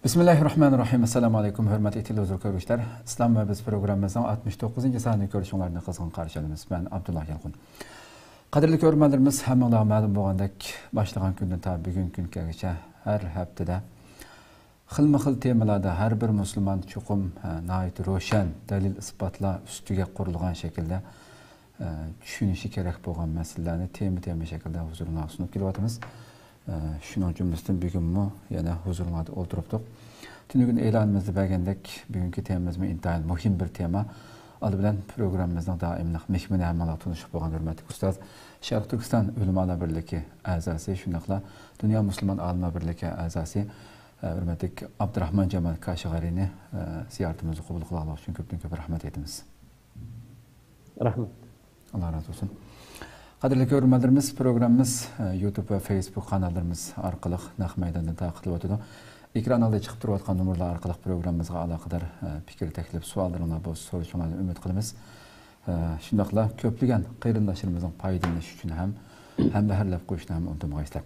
Bismillahirrahmanirrahim. Assalamu alaikum, hürmetli izleyiciler. İslam ve Biz programımızın 69. saniyini görüşünlerini kızgın karşılayınız. Ben Abdullah Yalqın. Kadirli görmelerimiz hemen ma'lum bo'lgandek başlagan günden tabi bugün güngacha her haftada xilma-xil temalarda her bir Müslüman çuqum nayet roşan dalil isbotlar ustiga qurilgan şekilde tushunishi kerak bo'lgan masalalarni tema şekilde huzuruna sunib kelyapmiz. Şunun cümlesinden bugün yana huzurlarda oturuptuk. Tünügün e'lonimizni bergandek bugungi temamiz intayin muhim bir tema. Adı bilen programımızdan daimli mehmini hammalar tunuşup bo'lgan hurmatli ustoz Sharq Turkiston Ulamolar birligi a'zosi shundaqla Dunyo Musulmon Olimlar birligi a'zosi hurmatli Abdurahmon Jamal Kashg'ariyni ziyoratimizni qabul qilganligi uchun ko'p rahmat aytamiz. Rahmat. Allah razı olsun. Qadrli görürmelerimiz programımız YouTube ve Facebook kanallarımız arkalık naq meydandan takip ediyordu. Ekran alda çıkıp duruyotgan numaralar arkalık programımızga alakadar fikir teklif suallarına bu soruşturmalarni ümit qilamiz. Shundaqla köplügen qeyrindaşlarımızın paydalanishi uchun hem baharlab qo'yishni ham unutmaylik.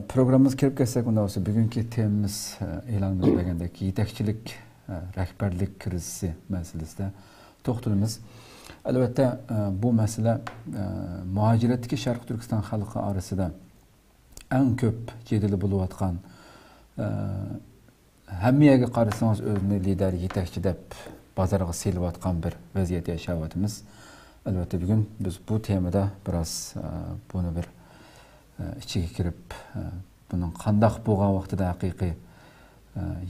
Programımız kirib kelsak, unda olsa bugungi temamiz e'lonimiz bergandek yetakchilik, rahbarlik krizisi masalasida to'xtalamiz. Elbette bu mesele muhaciretdeki Sharq Turkiston xalqi arasida eng ko'p jedili bo'layotgan hammaga qarasangiz o'zini lider yetakchi deb bozorga selayotgan bir vaziyat yashayapmiz. Elbette bugün biz bu temada biraz bunu bir ichiga kirib bunun qandaq bo'lgan vaqtida haqiqiy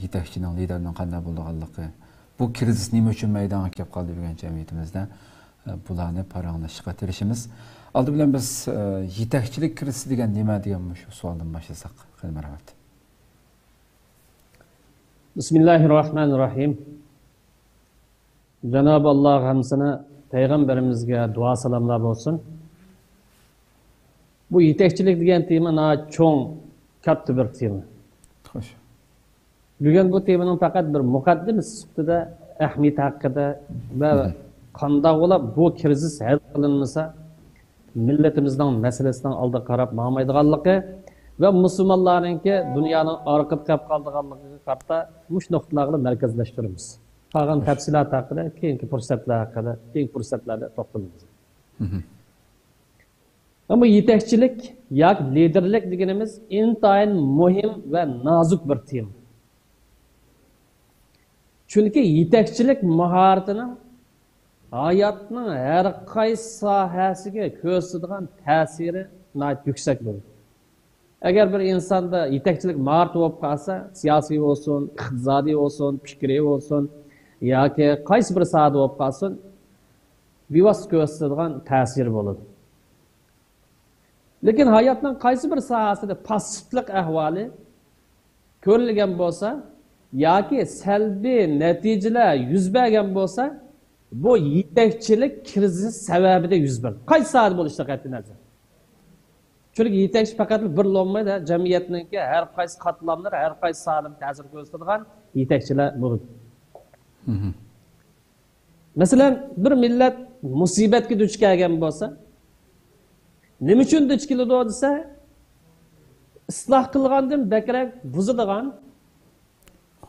yetakchining liderning qanday bo'lganligi, bu krizis nima uchun maydonga kelib qoldi degan jamiyatimizda bularni paranglashga tirishimiz. Aldı bilen biz yetakchilik krizisi degan nima degan shu savoldan boshlasak. Rahmat. Bismillahirrahmanirrahim. Cenab-ı Allah hamsına Peygamberimizge dua salamlar olsun. Bu yetakchilik degan tema cho'ng katta bir tema. Xo'sh. Bugun bu temaning faqat bir muqaddimasi sifatida ahamiyati haqida va qanday bo'lib bu krizis hal qilinmasa millatimizning masalasidan oldi qarab bo'lmaydiganligi va musulmonlarningki dunyoning orqada qolib qoldiganligiga qarata mush nuqtalarni markazlashtiramiz. Qolgan tafsilot haqida keyingi fursatlarda to'xtalamiz. Ama yetakchilik yoki liderlik deganimiz intayin muhim va nozik bir tema. Chunki yetakchilik mahoratinin hayatning har qaysi sohasiga ko'rsatadigan ta'siri nihoyat yuksak bo'ladi. Agar bir insonda yetakchilik mahorati bo'lib qolsa, siyosiy bo'lsin, iqtisodiy bo'lsin, fikriy bo'lsin yoki qaysi bir sohada bo'lib qolsin, bevosita ko'rsatadigan ta'siri bo'ladi. Lekin hayotning qaysi bir sohasida passivlik ahvoli ko'rilgan bo'lsa yoki salbiy natijalar yuz bergan bo'lsa, bu yetakchilik krizisi sababida yuz berdi. Qaysi sohada bo'lishda qat'iy nazar. Chunki yetakchi faqat bir bo'lmaydi, jamiyatningki har qaysi qatlamlar, har qaysi sohada ta'sir ko'rsatadigan yetakchilar bo'ladi. Masalan, bir millat musibatga duch kelgan bo'lsa, nima uchun duch keladi desa, isloh qilgandan bakrak buzadigan,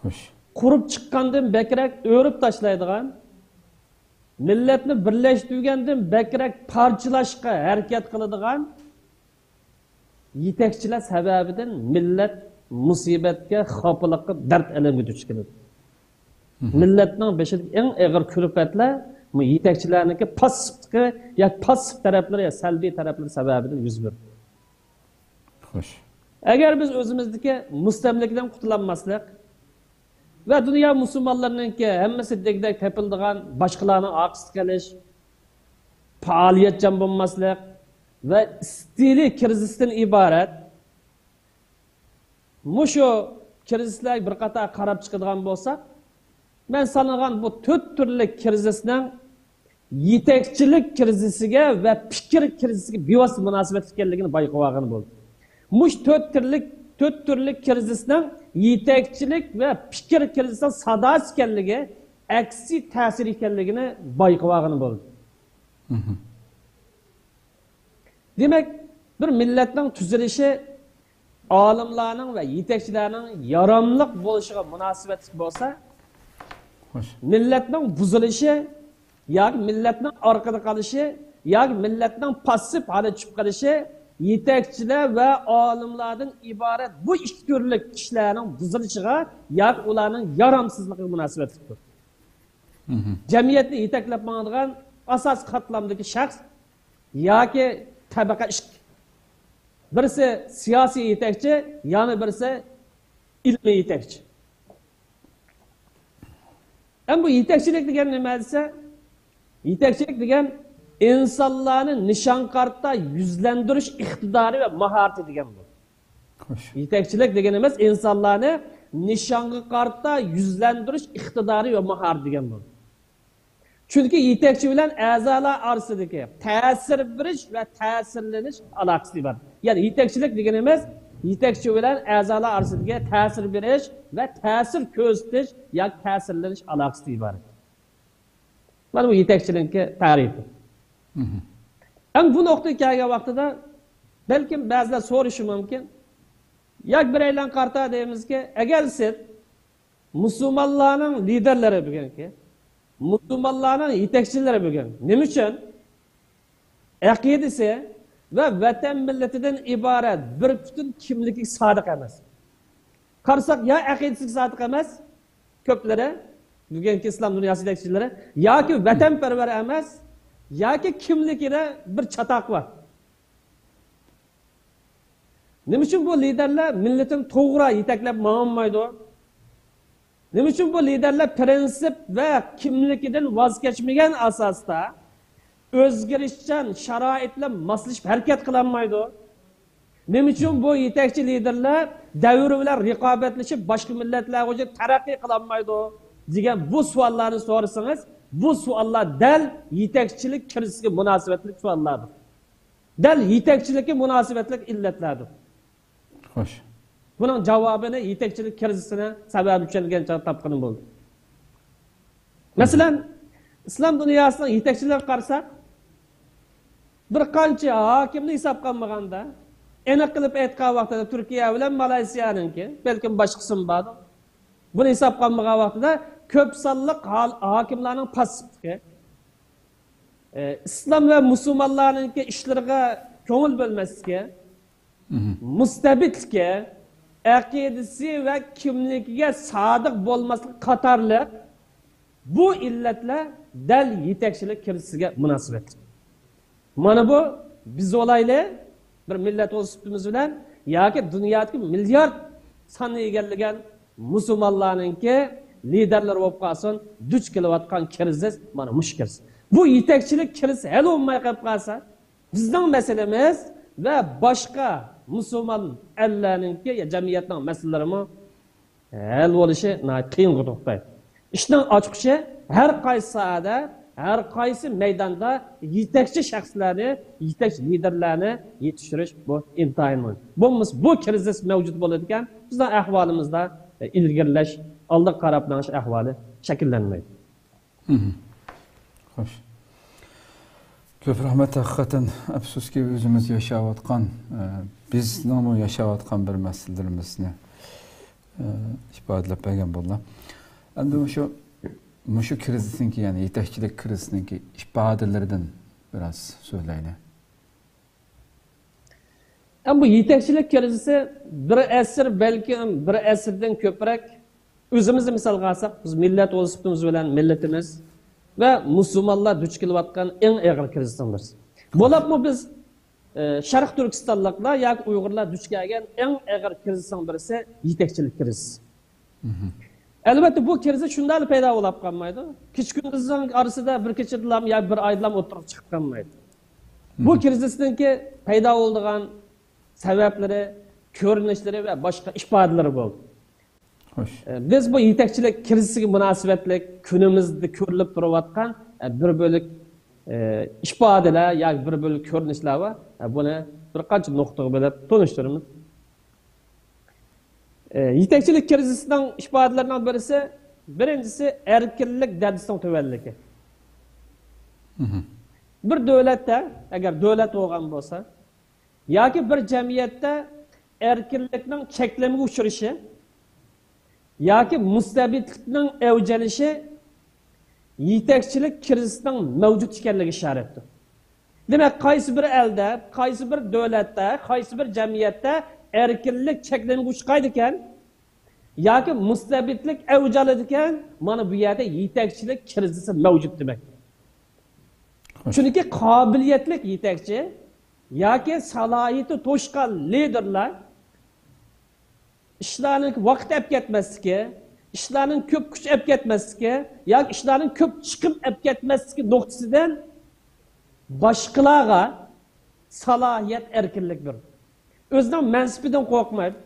Xo'sh. qurib chiqqandan bakrak o'rib tashlaydigan, millatni birlashtirgandan bakrak parchalashga harakat qiladigan yetakchilar sababidan millat musibatga, xafalikka, dard alamga duch keladi. Millatning beshidagi eng og'ir kulfatlar bu yetakchilarniki passivligi yoki passiv taraflari yoki salbiy taraflari sababidan yuz beradi. Xo'sh. Agar biz o'zimizdagi mustamlikadan qutulanmaslik ve dünya musulmonlarininki hammasi degdek tepildigan boshqalarning oqsiz qilish, faoliyatchan bo'lmaslik ve stili krizisdan iborat. Mushu krizislar bir qator qarab chiqadigan bo'lsa, men sanagan bu 4 turli krizisning yetakchilik krizisiga ve fikr krizisiga bevosita munosabat ekanligini bayqab olgan bo'ldi. Mush 4 turli krizisning yetakchilik ve fikir krizisining sadosi ekanligi, aksi ta'sir ekanligini bayqab olgan bo'ldi. Demek bir milletning tuzilishi olimlarning va yetakchilarning yaramliq bo'lishiga munosabatli bo'lsa, Xo'sh. millatning buzilishi yoki millatning orqada qolishi yoki millatning passiv holga tushib qolishi yetakchilar va olimlardan iborat bu ikki turli kishilarning buzilishiga yoki ularning yaramsizligiga munosabatlidir. Jamiyatni yetaklab boradigan asosiy qatlamdagi shaxs yoki tabaqa ish. Birisi siyosiy yetakchi, yana birisi ilmiy yetakchi. Bu yetakchilik degan nima desa, yetakchilik degan insonlarni nishon qarta yuzlantirish iqtidori va mahorati degan bu. Xo'sh. Yetakchilik deganimiz insonlarni nishonga qarta yuzlantirish iqtidori va mahorati degan bu. Chunki yetakchi bilan a'zolar orasidagi ta'sir berish va ta'sirlanish aloqasi bor. Ya'ni yetakchilik deganimiz yetakchi bilan a'zolar orasidagi ta'sir berish va ta'sir ko'rsatish yoki ta'sirlanish aloqasi bor. Mana bu yetakchilikning ta'rifi. Bu nuqtaga kelgan vaqtida balkim ba'zilar so'rashi mumkin. Yoki biraylar qarta deymizki, agar siz musulmonlarning liderlari bo'lganki, musulmonlarning yetakchilari bo'lgan, nima uchun aqidasi va vatan millatidan iborat bir butun kimlikka sodiq emas? Qarsak, ya aqidasiga sodiq emas, ko'plari bugungi islom dunyosi yetakchilari yoki vatanparvar emas, yoki kimligida bir chatoq bor. Nima uchun bu liderlar millatni to'g'ri yetaklab borolmaydi? Nima uchun bu liderlar prinsip va kimligidan voz kechmagan asosda o'zgarishchan sharoitlar moslashib harakat qilolmaydi? Nima uchun bu yetakchi liderlar davr bilan raqobatlashib boshqa millatlarga taraqqiy qilolmaydi degan bu savollarni so'rasangiz, bu savollar dal yetakchilik kirisiga munosabatli savollardir. Dal yetakchilikka munosabatli illatlardir. Xo'sh. Bunun cevabını yetakchilik krizisine sebep düşengençe tapqını buldu. Mesela İslam dünyasına yetakchilik qarsak, bir qancha hakimni hesab qilmaganda, aniq qilib aytgan vaqtida Turkiya bilan Malayziyaningki, balkim boshqa qism bor. Buni hesab qilmagan vaqtida ko'p sonliq hakimlarning passivligi, islom va musulmonlarning ishlariga ko'ngil bo'lmasligi, mustabidlikka, aqidasi va kimligiga sodiq bo'lmaslik qatorli bu illatlar dal yetakchilik kirisiga munosabatli. Mana bu biz olayli bir millat o'sibimiz bilan yoki dunyodagi milliard sonni egallagan musulmonlarningki liderlar bo'lib qolsin, duch kelayotgan kriz mana mushkil. Bu yetakchilik kirisi hal bo'lmay qolib qolsa, bizning masalamiz va boshqa musulmon ellarningki jamiyatning masalalari hal bo'lishi qiyin to'xtaydi. İşning ochiqishi har qaysi sohada, har qaysi maydonda yetakchi shaxslarni, yetakchi liderlarni yetishtirish bu intayin muhim. Bu kriz mavjud bo'ladigan bizning ahvolimizda ilgirlash, oldiga qarab manish ahvoli shakllanmaydi. Xo'sh. Ko'p rahmat. Haqiqatan afsuski o'zimiz yashayotgan, bizning yashayotgan bir masalalarimizni ifodalab bergan bo'ldi. Endi şu krizisinki, yani yetakchilik krizisinki ifodalaridan biraz so'zlaylik. Bu yetakchilik krizisi bir asr, balki bir asrdan ko'proq o'zimizni misolga olsak, biz millat o'sibimiz bilan millatimiz va musulmonlar duch kelayotgan eng og'ir krizdan birisi. Bo'libmi biz Sharq Turkistonliklar yoki Uyg'urlar duch kelgan eng og'ir krizdan birisi yetakchilik krizisi. Elbette bu kriz şundan paydo bo'lib qolmaydi. Kechqunduzning orasida bir kechadlam yoki bir oydan o'tirib chiqib qolmaydi. Bu krizning paydo bo'lgan sabablari, ko'rinishlari va boshqa ifodalari bo'ldi. Xo'sh. Biz bu yetakchilik kriziga munosabatli kunimizda ko'rilib turayotgan bir bo'lik ifodalar yoki bir bo'lik ko'rinishlar va buni bir qancha nuqtaga bo'lib tanishtiramiz. Yetakchilik krizisining ifodalaridan birisi, birinchisi erkinlik dardisining tuvanligi. Bir davlatda, agar davlat bo'lgan bo'lsa, yoki bir jamiyatda erkinlikning cheklamga uchrashi yoki mustabidlikning avjalishi yetakchilik krizisining mavjud ekanligi ishoratdir. Demak, qaysi bir elda, qaysi bir davlatda, qaysi bir jamiyatda erkinlik cheklamga uchraydi ekan yoki mustabidlik avjaladi ekan, mana bu yerda yetakchilik krizisi mavjud demak. Chunki qobiliyatli yetakchi yoki salohiyati to'shqan liderlar ishlarning vaqt olib ketmasligi, ishlarning ko'p kuch olib ketmasligi yoki ishlarning ko'p chiqim olib ketmasligi nuqtasidan boshqalarga salohiyat erkinlik beradi. O'zining mansibidan qo'rqmaydi,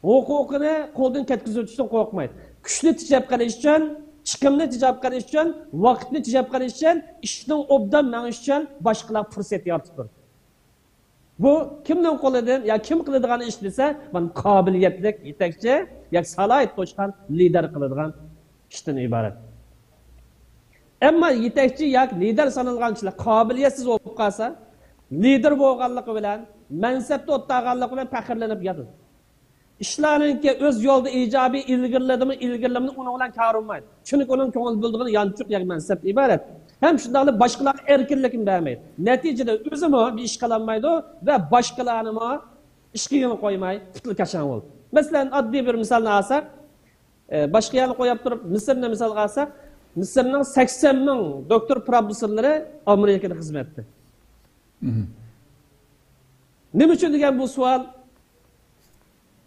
huquqini qo'ldan ketkazishdan qo'rqmaydi. Kuchni tejab qilish uchun, chiqimni tejab qilish uchun, vaqtni tejab qilish uchun, ishning obdan ma'nish uchun boshqalar fursat yaratib beradi. Bu kimning qo'lidan ya kim qiladigan ish desa, mana qobiliyatli yetakchi yoki salohiyat qo'shgan lider qiladigan ishdan iborat. Ammo yetakchi yoki lider sanalgan kishilar qobiliyatsiz bo'lib qolsa, lider bo'lganligi bilan, mansabda o'tganligi bilan faxrlanib yotadi. İşlarınki öz yolda icabi ilgirlemini onun bilan karılmaydı. Çünkü onun ko'ngil bildiğini yançuk yoki mansab ibaret. Hem şundalı başkalar erkinlikini vermeydi. Neticede özümü bir iş kılanmaydı ve başkalarını işkiyini koymayı tutulu kaçan oldu. Mesela adli bir misalını alsak, başka yanı koyup durup Mısır'ın misal alsak, Mısır'ın 80 bin doktor profesörleri Amerika'da hizmet etti. Ne için degan bu sual?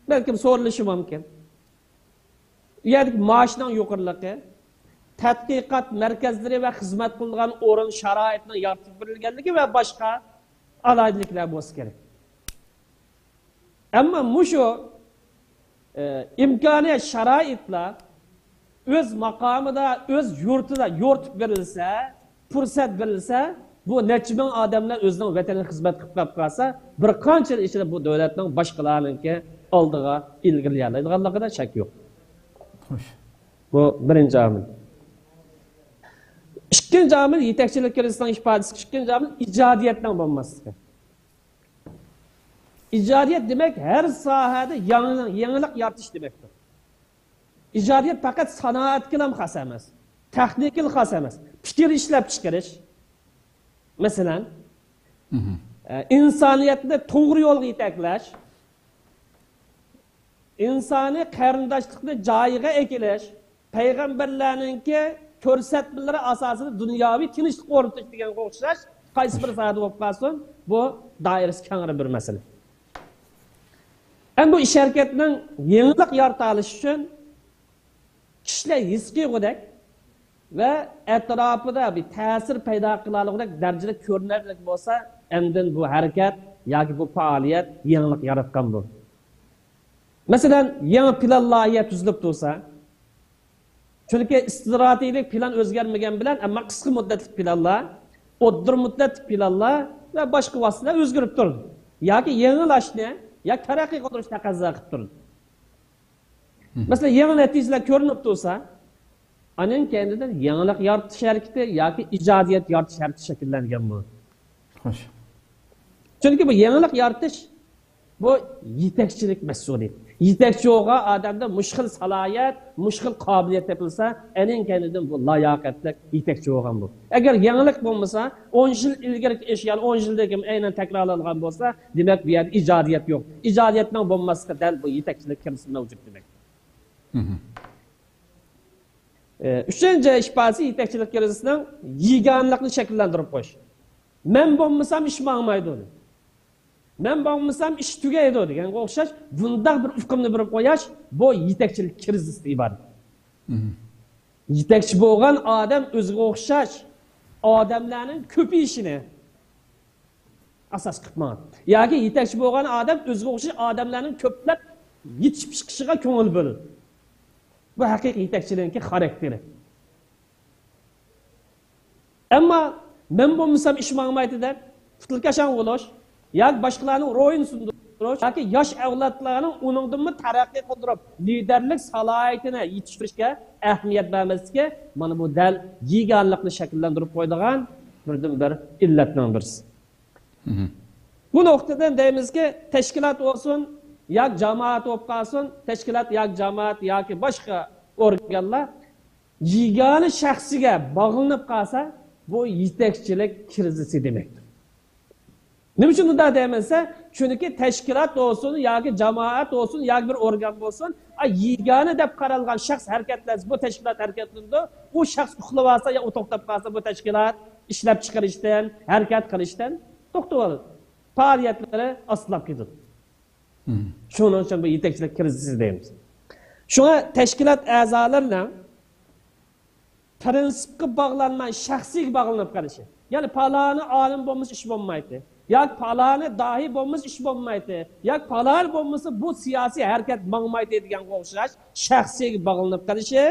Belki sorilishi mumkin. Yani maaşning yuqoriligi, tadqiqot markazlari va xizmat qilgan o'rin sharoitning yaratib berilganligi va boshqa alohidliklar bo'lsa kerak. Ammo mushu imkoniyat sharoitlar o'z maqomida, o'z yurtida yo'rtib berilsa, fursat berilsa, bu necha ming odamlar o'zining vataniga xizmat qilib qolsa, bir qancha yil ichida bu davlatning boshqalarningki oldiga ilgirlaydiganligida shak yo'q. Xo'sh. Bu birinchi omil. Ikkinchi omil yetakchilik krizisining ifodasi, ikkinchi omil ijodiyatning bo'lmasligi. Ijodiyat demak har sohada yangilik yaratish demakdir. Ijodiyat faqat sanoatga ham xos emas, texnikal xos emas. Fikr ishlab chiqarish, masalan, insoniyatni to'g'ri yo'lga yetaklash, insani qarindoshlikni joyiga ekilish, payg'ambarlarningki ko'rsatmalari asosida dunyoviy tinchlik o'rnatish degan o'xshash qaysi bir sohada bo'lib qolsin, bu doirasi keng bir masala. Ham bu ish harakatining yangilik yarata olish uchun kishilar his qilgudek va atrofida bir ta'sir paydo qiladigan darajada ko'rinarli bo'lsa, endi bu harakat yoki bu faoliyat yangilik yaratgan bo'ladi. Masalan, yangi plan loyiha tuzilib tursa, chunki strategik plan o'zgarmagan bilan, ammo qisqa muddatli planlar, o'rta muddatli planlar va boshqa vositalar o'zgarib turdi. Yoki yangilashni, yoki taraqqiy qildirishni taqozo qilib turdi. Masalan, yangi natijalar ko'rinib tursa, aning kendidan yangilik yaratish harakati yoki ijodiyat yaratish harakati shakllangan bo'ladi. Xo'sh. Chunki bu yangilik yaratish bu yetakchilik mas'uliyati. Yetakchi olga odamda mushkil salohiyat, mushkil qobiliyat topilsa, aning kendidan bu layoqatli yetakchi olgan bu. Agar yangilik bo'lmasa, 10 yil ilgari ish, ya'ni 10 yildagi aynan takrorlangan bo'lsa, demak bu yerda ijodiyat yo'q. Ijodiyatning bo'lmasligiga dal bu yetakchilik kirisi mavjud demak. Üçüncü ifadesi yetakchilik krizisining yeganlikni shakllantirib qo'yish. Men bo'lmasam ish bo'lmaydi. Men bo'lmasam ish tugaydi degan o'xshash bunday bir ufqimni berib qo'yash, bu yetakchilik krizisiga iborat. Yetakchi bo'lgan odam o'ziga o'xshash odamlarning ko'payishini asos qilmoqda. Yoki yetakchi bo'lgan odam o'ziga o'xshash odamlarning ko'plab yetishib chiqishiga ko'ngil bo'ladi. Bu haqiqiy yetakchilikning xarakteri. Ammo men bo'lmasam ish bo'lmaydi deb futilkashan bo'lish, yoki boshqalarning ro'yini sundirish, yoki yosh avlodlarning uningdanmi taraqqiy qildirib, liderlik salohiyatini yetishtirishga ahamiyat bermaslikka, mana bu dal yeganlikni shakllantirib qo'ydigan birdan-bir illatning birisi. Bu nuqtadan deymizki, tashkilot olsun, yak jamoat bo'lib qolsin, tashkilot, yak jamoat yoki boshqa organlar yegani shaxsiga bog'linib qolsa, bu yetakchilik krizisi demektir. Nima uchun bunday deymansa, chunki tashkilot olsun yoki jamoat olsun yoki bir organ bo'lsin, yegani deb qaralgan shaxs harakatlansa, bu tashkilot harakatlanadi. U shaxs uxlab olsa yo to'xtab qolsa, bu tashkilot ishlab chiqarishdan, harakat qilishdan to'xtab oladi. Faoliyatlari aslab ketadi. Shuning uchun bu yetakchilik krizisi deymiz. Shuna tashkilot a'zolarining prinsipga bog'lanmay shaxsiy bog'lanib qolishi. Ya'ni paloni olim bo'lmasa ish bo'lmaydi. Yoki paloni dahi bo'lmasa ish bo'lmaydi. Yoki palon bo'lmasa bu siyosiy harakat bo'lmaydi degan o'xshash shaxsiy bog'lanib qolishi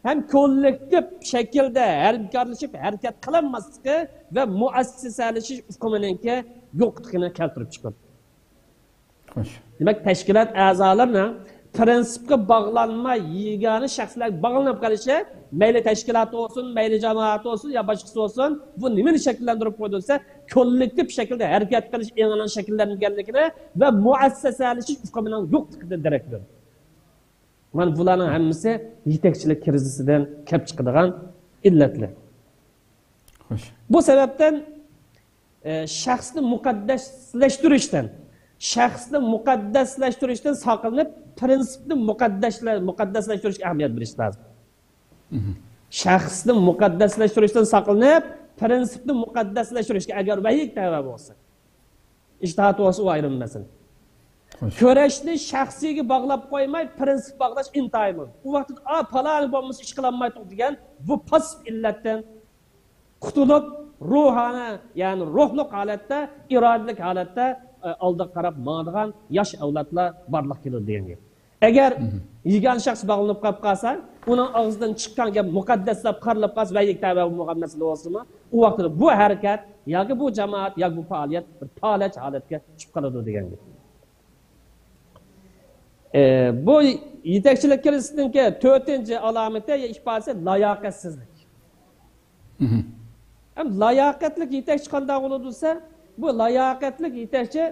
hem kollektif şekilde hamkorlashib harakat qilinmasligi va muassasalashish hukumininki yo'qligini keltirib chiqadi. Demak, tashkilot a'zolarining prinsipga bog'lanmay yegani shaxslar bog'lanib qolishi, mayli tashkilot olsun, mayli jamoat olsun ya boshqasi olsun, bu nimani shakllantirib qo'yilsa, kollektiv shaklda harakat qilish eng shakllanganligini va muassasalashish hukumining yo'qligidan darak beradi. Mana bularning hammasi yetakchilik krizisidan kelib chiqadigan illatlar. Xo'sh. Bu sababdan shaxsni muqaddaslashtirishdan saqlanib, prinsipni muqaddaslashtirish ahamiyat berish lozim. Shaxsni muqaddaslashtirish saqlanib, prinsipni muqaddaslashtirish agar vahiy tava bo'lsa, ijtihod bo'lsa u ayrim masala. Kurashni shaxsiyga bog'lab qo'ymay, prinsip bog'lash intayin. U vaqtda palani bo'lmasa ish qilinmaydi degan bu pasif illatdan qutulib, ruhana, ya'ni ruhliq holatda, irodalik holatda oldiga qarab boradigan yosh avlodlar borliq keladi degan gap. Agar yegan shaxs bog'lanib qolib qolsa, uning og'zidan chiqqan gap muqaddaslab qarilib qolsa va yektabi bo'lgan masala bo'lsa-mi, u vaqtda bu harakat yoki bu jamoat yoki bu faoliyat bir falaj holatga tushib qoladi degan gap. Bu yetakchilik krizisining 4-alomati ya ifodasi layoqatsizlik. Ham layoqatli yetakchi qanday bo'ladi desa, bu layoqatli yetakchi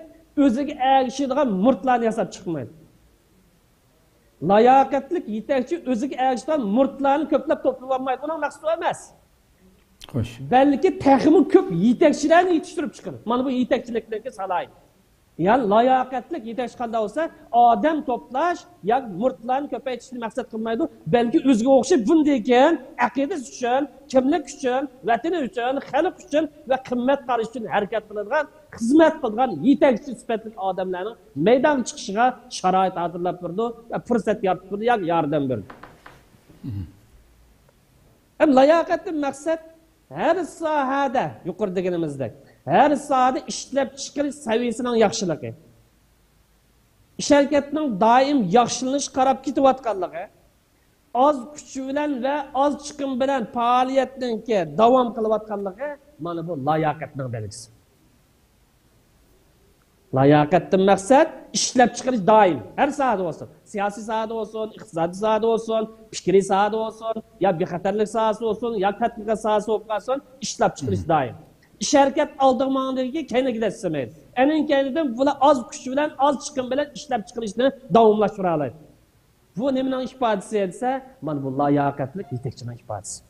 o'ziga ergishadigan murtlarni yasab chiqmaydi. Layoqatli yetakchi o'ziga ergishadigan murtlarni ko'plab to'plab olmaydi. Uning maqsadi emas. Xo'sh. Balki texmi ko'p yetakchilarni yetishtirib chiqadi. Mana bu yetakchilikning salohiyati. Yani layoqatlik yetakchi qanday bo'lsa, odam to'plash yoki murtlarni ko'paytirishni maqsad qilmaydi, balki o'ziga o'xshab bunday ekan, aqidasi uchun, kimlik uchun, vatani uchun, xalq uchun va qimmat qarish uchun harakat qiladigan, xizmat qiladigan yetakchi sifatli odamlarning maydonga chiqishiga sharoit hozirlab berdi va fursat yaratib berdi yoki yordam berdi. Ham layoqatli maqsad har sohada yuqori deganimizdek her sahada ishlab chiqarish saviyasining yaxshiligi. Ish harakatining doim yaxshilanish qarab ketayotganligi, oz kuch bilan va oz chiqim bilan faoliyatninki davom qilayotganligi mana bu layoqatning belgisi. Layoqatdan maqsad ishlab chiqarish doim har sahada bo'lsin. Siyosiy sahada bo'lsin, iqtisodiy sahada bo'lsin, fikriy sahada bo'lsin, yo bexatarlik sahasi bo'lsin, yo tadqiqot sahasi bo'lsin, ishlab chiqarish doim. İş harakat aldığımandaki kendine desemeyiz. Enin kendinden buna az kuş bilen, az çıkım bilen işlep çıkışını davamlaştıralaydı. Bu nemin ifadesi etse, bana bu layakatlik yetekçinin ifadesi.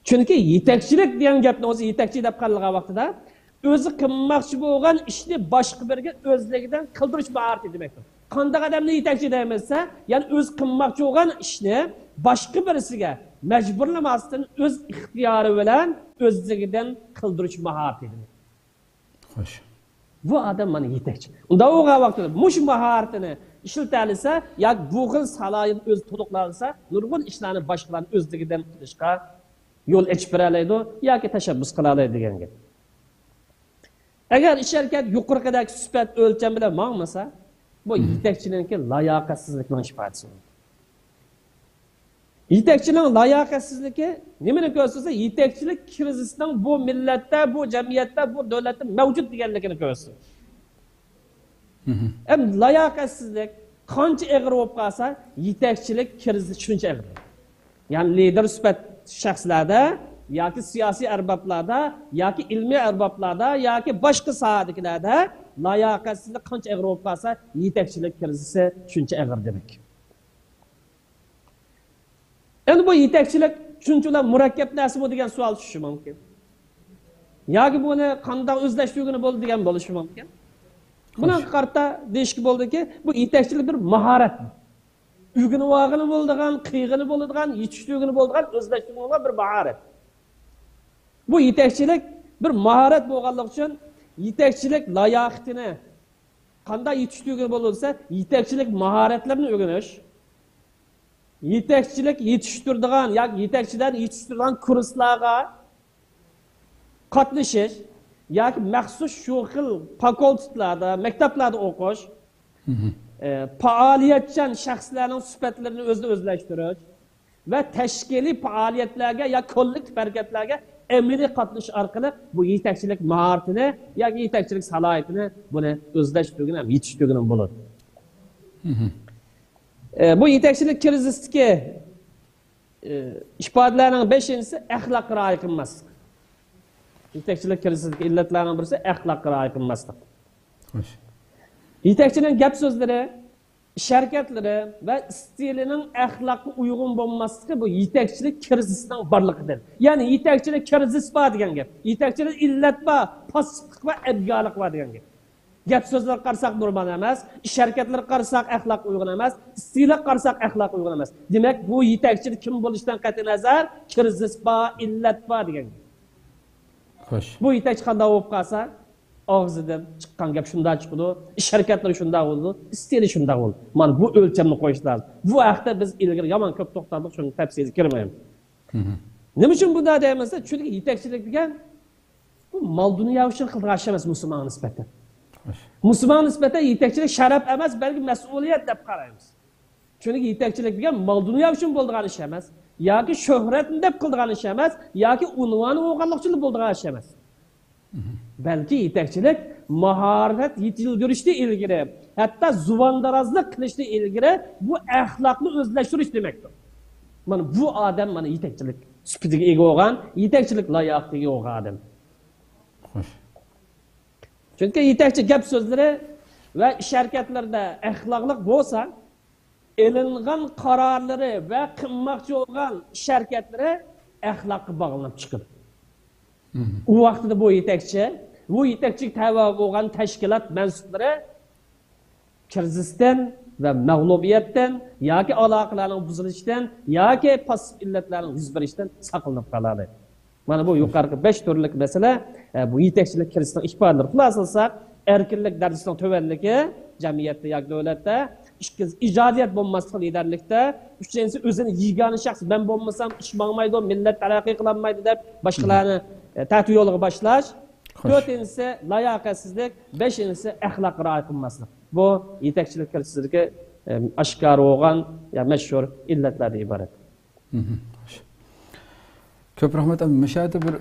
Çünkü yetekçilik diyen gapni o'zi yetekçi deb qaralgan vaqtida o'zi qilmoqchi bo'lgan ishni boshqa biriga o'zligidan qildirish mahorati demekdir. Qanday odamni yetakchi deymizsa, ya'ni o'zi qilmoqchi bo'lgan ishni boshqa birisiga mecburlamasdan öz ixtiyori bilan o'zligidan qildirish mahorati demek. Xo'sh. Bu adam mana yetakchi. Unda o'g'a vaqtida mush mahoratini ishlatilsa, yoki bu xil salohiyat o'z to'liqlansa, nurg'un ishlarni boshqalarni o'zligidan qilishga yo'l ochib beradi yoki tashabbus qila oladi degan gap. Agar ish harakat yuqoridagi sifat o'lcham bilan ma'masa, bu yetakchilikning layoqatsizlikning ifodasi. Yetakchining layoqatsizligi nimani ko'rsatsa, yetakchilik krizisining bu millatda, bu jamiyatda, bu davlatda mavjud deganligini ko'rsatadi. Ham layoqatsizlik qancha og'ir bo'lib qolsa, yetakchilik krizisi shuncha og'ir. Ya'ni lider sifat shaxslarda yoki siyosiy arboblarda, yoki ilmiy arboblarda, yoki boshqa sohadagilarda layoqatsizlik qancha og'ir bo'lib qolsa, yetakchilik krizisi shuncha og'ir demak. Endi bu yetakchilik shunchalar murakkab narsa bu degan savol tushishi mumkin. Yoki buni qanday o'zlashtirgani bo'ldi degan bo'lishi mumkin. Buna qarta deyishki bo'ldiki, bu yetakchilik bir mahorat. Ügünü vağını bulduğun, kıygını bulduğun, yetiştiğini bulduğun, özleştiğini bir maharet. Bu yetekçilik bir maharet boğanlık için yetekçilik layaketini, kanda yetiştiğini bulursa yetekçilik maharetlerini öğreniş. Yetekçilik yetiştirdiğin, ya yetekçiden yetiştirdiğin kurslarga katlaşış, ya ki məxsus şuxil fakultetlarda, mekteplarda okuş, faaliyetçen şəxslərin sübətlərini özləşdiriş və təşkili fəaliyyətlərə ya kollektiv hərəkətlərə əmri qatnış arqılı bu yetəkçilik maharetini ya yetəkçilik səlahiyyətini bunu özləşdirgən, yetişdirgən bulur. Bu yetəkçilik krizistiki ifadələrinin 5-incisi əxlaq rəayət qılmaslık. Yetəkçilik krizistiki illətlərinin birisi əxlaq rəayət qılmaslık. Yetekçinin gap sözleri, şirketleri ve stilinin ahlakı uygun bulması bu yetekçilik krizisinden varlıqıdır. Yani yetekçilik krizis var diyen gap. Yetekçilik illet var, pasiflik var, ebgalık var diyen gap. Gap sözler qarsak normal emas, şirketler qarsak ahlak uygun emas, stili qarsak ahlak uygun emas. Demek bu yetekçilik kim buluştan qat'i nazar, krizis var, illet var diyen gap. Hoş. Bu yetekçi qanday bo'lib qolsa, ağzıdan çıkan gap şunda çıkdı, şirketler şunda oldu, istedi şunda oldu. Mana bu ölçemni qo'yish lazım. Bu haqda biz ilgari yomon ko'p to'xtaldik, shuni tafsiliga kirmayman. Nima uchun bunda deymiz? Chunki yetakchilik degan bu mol dunyo uchun qilgan ish emas musulmon nisbatan. Musulmon nisbatan yetakchilik sharaf emas, balki mas'uliyat deb qaraymiz. Chunki yetakchilik degan mol dunyo uchun bo'lgan ish emas, yoki shuhratni deb qilgan ish emas, yoki unvoni olganlik uchun bo'lgan ish emas. Belki yetekçilik maharet yetildirişte ilgili, hatta zuvandarazlık kılışta ilgili bu ahlaklı özleştiriş demektir. Mana bu adam mana yetekçilik süpüdüge ega olgan, yetekçilik layaklı ega olgan adam. Hoş. Çünkü yetekçi gap sözleri ve şirketlerde ahlaklık bolsa, elingan kararları ve kılmakçı olgan şirketlere ahlaklı bağlanıp çıkır. O vaqtida bu yetekçi təvə olğan təşkilat mənsubları krizisdən və məğlubiyyətdən, yoki aloqalarning buzilishdan, yoki pasiv illatlarning yuz berishdan saqlanib qoladi. Mana bu yuqorqi 5 turlik masala bu yetekçilik krizisining ifodalari xulosalsak, erkinlik darajasining tuvanligi jamiyatda yoki davlatda, ikkinchisi ijodiyat bo'lmasligi liderlikda, uchinchisi o'zini yegani shaxs ben bo'lmasam ish bo'lmaydi, millat taraqqiy qilolmaydi deb boshqalarni ta'til yo'liga boshlash. Dördüncüsü layakatsizlik, beşincisi ahlak ra'ayet qilmaslik. Bu yetekçilik krizisiga aşkar olgan ya meşhur illetlerden ibaret. Köp rahmet abi, müşahede bir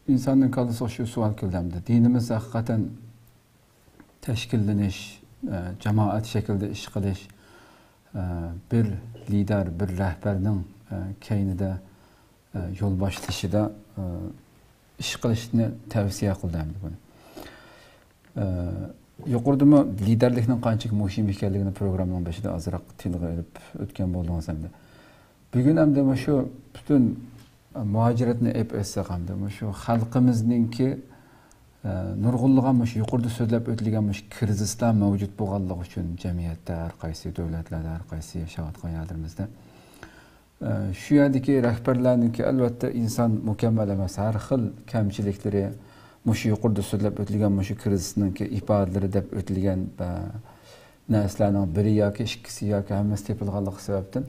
insanın kalısı şu sual kildimdi. Dinimiz hakikaten teşkilleniş, cemaat şekilde iş qilish, bir lider, bir rehberinin keynide yol başlayışıda iş qilishni tavsiya qildim buni. Yuqoridami liderlikning qanchalik muhim ekanligini programmaning boshida ozroq tilga olib o'tgan bo'ldingiz hamda. Bugun hamda shu butun muhojiratni ep-essa hamda shu xalqimizningki nurg'unlagan shu yuqorida so'zlab o'tilgan shu krizislar mavjud bo'lganligi uchun jamiyatda har qaysi davlatlarda, har qaysi yashayotgan yerlarimizda şu yerdeki rehberlerinki albatta insan mükemmel emas, her xil kamchilikleri, mushu yuqorida so'zlab o'tilgan mushu krizisninki ifodaları deb o'tilgan narsalarning biri yoki ikkisi yoki hammasi tepilganligi sababdan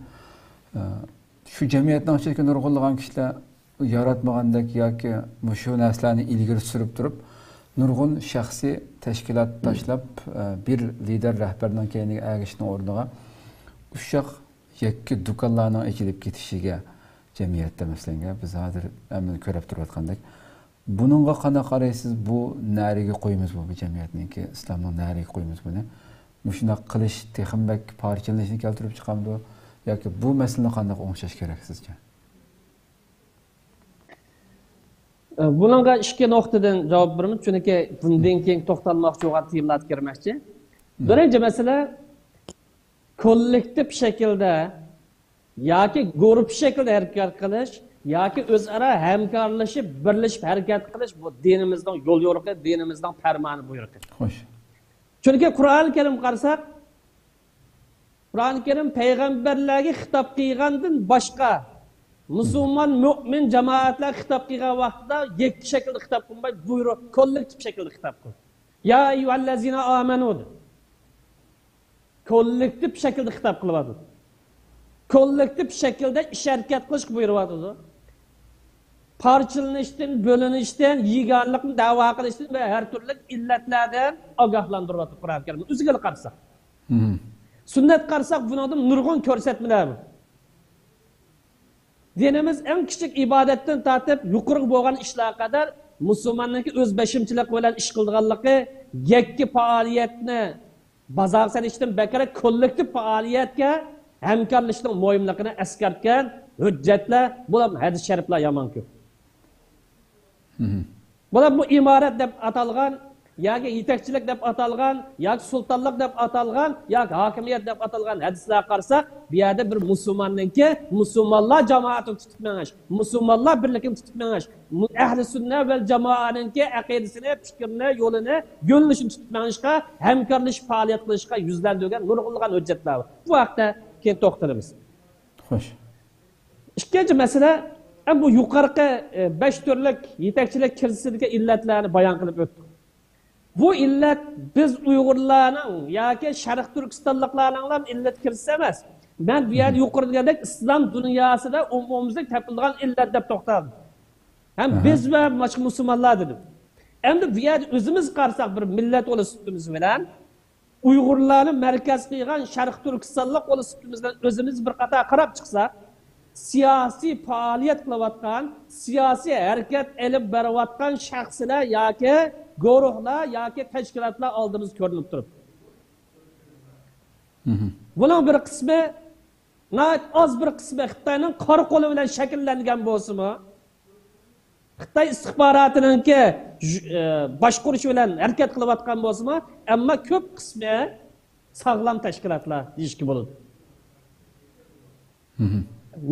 shu jamiyatning ichidagi nurg'unlagan kishilar yaratmagandek yoki mushu narsalarni ilgari surib turib nurg'un shaxsiy tashkilot tashlab bir lider rahbarning keyingi agishning o'rniga ushaq yakki do'konlarning ichilib ketishiga jamiyatda masalan biz hozir hamma ko'rib turayotgandek buningga qanday qaraysiz? Bu nariga qo'yimiz bu jamiyatningki islomning nariga qo'yimiz buni shunday qilish texmbak parchalanishni keltirib chiqamdi yoki bu masalani qanday o'ngshash kerak sizcha? Bununla iki noktadan cevap vereyim. Çünkü bundan keyin to'xtalmoqchi bo'lgan temalarga kirmoqchi. Birinchi masala kollektiv şekilde yoki guruh şekilde harakat qilish yoki o'zaro hamkorlashib, birlashib harakat qilish bu dinimizning yo'l yo'riqi, dinimizning farmoni buyrug'i. Xo'sh. Chunki Qur'oni Karim qarasak, Qur'oni Karim payg'ambarlarga xitob qilgandan boshqa musulmon mo'min jamoatlar xitob qilgan vaqtda yakki shaklda xitob qilmay, buyruq kollektiv shaklda xitob qildi. Ya ayyuhallazina amanu. Kollektiv shaklda xitob qilyapti. Kollektiv shaklda ish harakat qilish buyuryapti. Parchalanishdan, bo'linishdan, yeganlikni da'vo qilishdan va har turli illatlardan ogohlantiryapti Qur'on Karim. O'ziga qarasak. Sunnat qarasak, bundan nurg'un ko'rsatmalar bu. Dinimiz eng kichik ibodatdan tortib yuqori bo'lgan ishlarga qadar musulmonlarga o'z bashimchilik bilan ish qilganligi, yakki faoliyatni bazaga solishdan bakara kollektiv faoliyatga hamkorlikning muhimligini eskartgan hujjatlar, bular hadis shariflar yomon ko'p. Bular bu imorat deb atalgan, yoki yetakchilik deb atalgan, yoki sultonlik deb atalgan, yoki hokimiyat deb atalgan hadislar qarasak, bu yerda bir musulmonningki, musulmonlar jamoatini tutib menish, musulmonlar birligini tutib menish, ahli sunna va jamoaninki aqidasini, fikrini, yo'lini, yo'nalishini tutib menishga, hamkorlashib faoliyat qilishga yuzlantirgan nurg'unlagan hujjatlar bor. Bu haqda keyin to'xtalamiz. Xo'sh. Ikkinchi masala, bu yuqorqi 5 turlik yetakchilik kirsidagi illatlarni bayon qilib o'tdik. Bu illat biz Uyg'urlarning yoki Sharq Turkistonliklarning ham illat kirsa emas. Men bu yerda yuqoridagidek islom dunyosida umumimizda topilgan illat deb to'xtaldim. Ham biz va boshqa musulmonlar dedim. Endi bu yerda o'zimiz qarasak bir millat o'lisimiz bilan Uyg'urlarni markaz qilgan Sharq Turkistonlik o'lisimizdan o'zimiz bir qator qarab chiqsak, siyosiy faoliyat qilayotgan, siyosiy harakat elib berayotgan shaxslar yoki guruhlar yoki tashkilotlar oldimiz ko'rinib turibdi. Buning bir qismi, az bir qismi Xitoyning qora qo'li bilan shakllangan bo'lsa-mu, Xitoy istixborotininki boshqarish bilan harakat qilayotgan bo'lsa-mu, ammo ko'p qismi sog'lom tashkilotlar deyishga bo'ladi.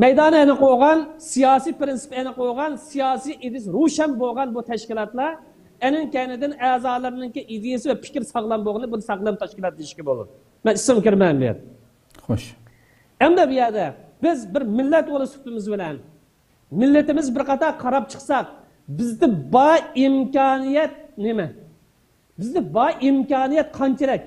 Maydoni aniq qo'ygan, siyosiy prinsip aniq qo'ygan, siyosiy idiz ro'shan bo'lgan bu tashkilotlar enin kaynidan a'zolarininki ideyasi va fikr sog'lom bo'lgani bu sog'lom tashkilot deyishga bo'ladi. Men ism kirmayman bu yerda. Xo'sh. Endi bu yerda biz bir millat o'lisimiz bilan millatimiz bir qator qarab chiqsak, bizda bor imkoniyat nima? Bizda bor imkoniyat qanchalik?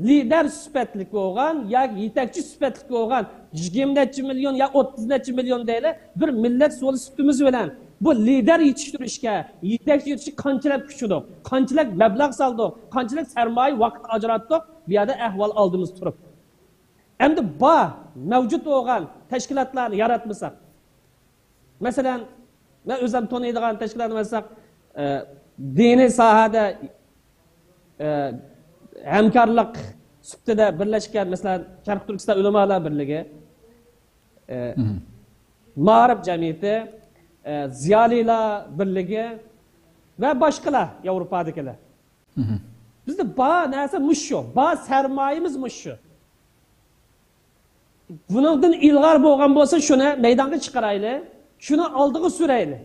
Lider sifatli bo'lgan yoki yetakchi sifatli bo'lgan 20 million ya 30 million deyli bir millat o'lisimiz bilan bu lider yetishtirishga, yetakchi yetishishga qanchalik kuchlidik, qanchalik mablag' soldik, qanchalik sarmoya vaqt ajratdik, bu yerda ahvol oldimiz turib. Endi mavjud bo'lgan tashkilotlarni yaratmasak, masalan, men o'zim taniydigan tashkilotni masak, diniy sohada hamkorlik sifatida birlashgan, masalan, Sharq Turkiston ulamolar birligi, Ma'rif jamiyati, Ziyolilar birligi va boshqalar Yevropadagilar. Bizda bor narsa mushu, bor sarmoyamiz mushu. Bundan ilg'or bo'lgan bo'lsa, shuni maydonga chiqaraylik, shuni oldiga suraylik.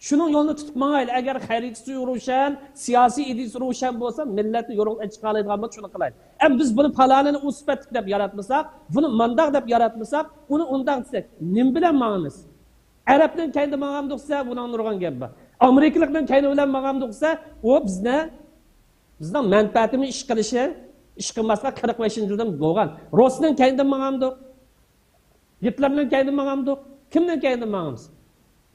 Shuning yo'lini tutib mangayli. Agar xayriyatisi ro'shan, siyosiy ideyasi ro'shan bo'lsa, millatni yo'lga chiqaradigan bo'lsa, shuni qilaylik. Biz buni falonini usbat deb yaratmasak, buni mandaq deb yaratmasak, uni undan desak, nim bilan mangamiz? Arabdan kendi mangam desa, bundan nurg'on gap bor. Amerikalikdan kendi bilan mangam desa, u bizning manfaatimiz ish qilishi, ish qilmasga 45-yildan bo'lgan. Rusdan kendi mangam dok. Hitlerdan kendi mangam dok. Kimdan kendi mangamiz?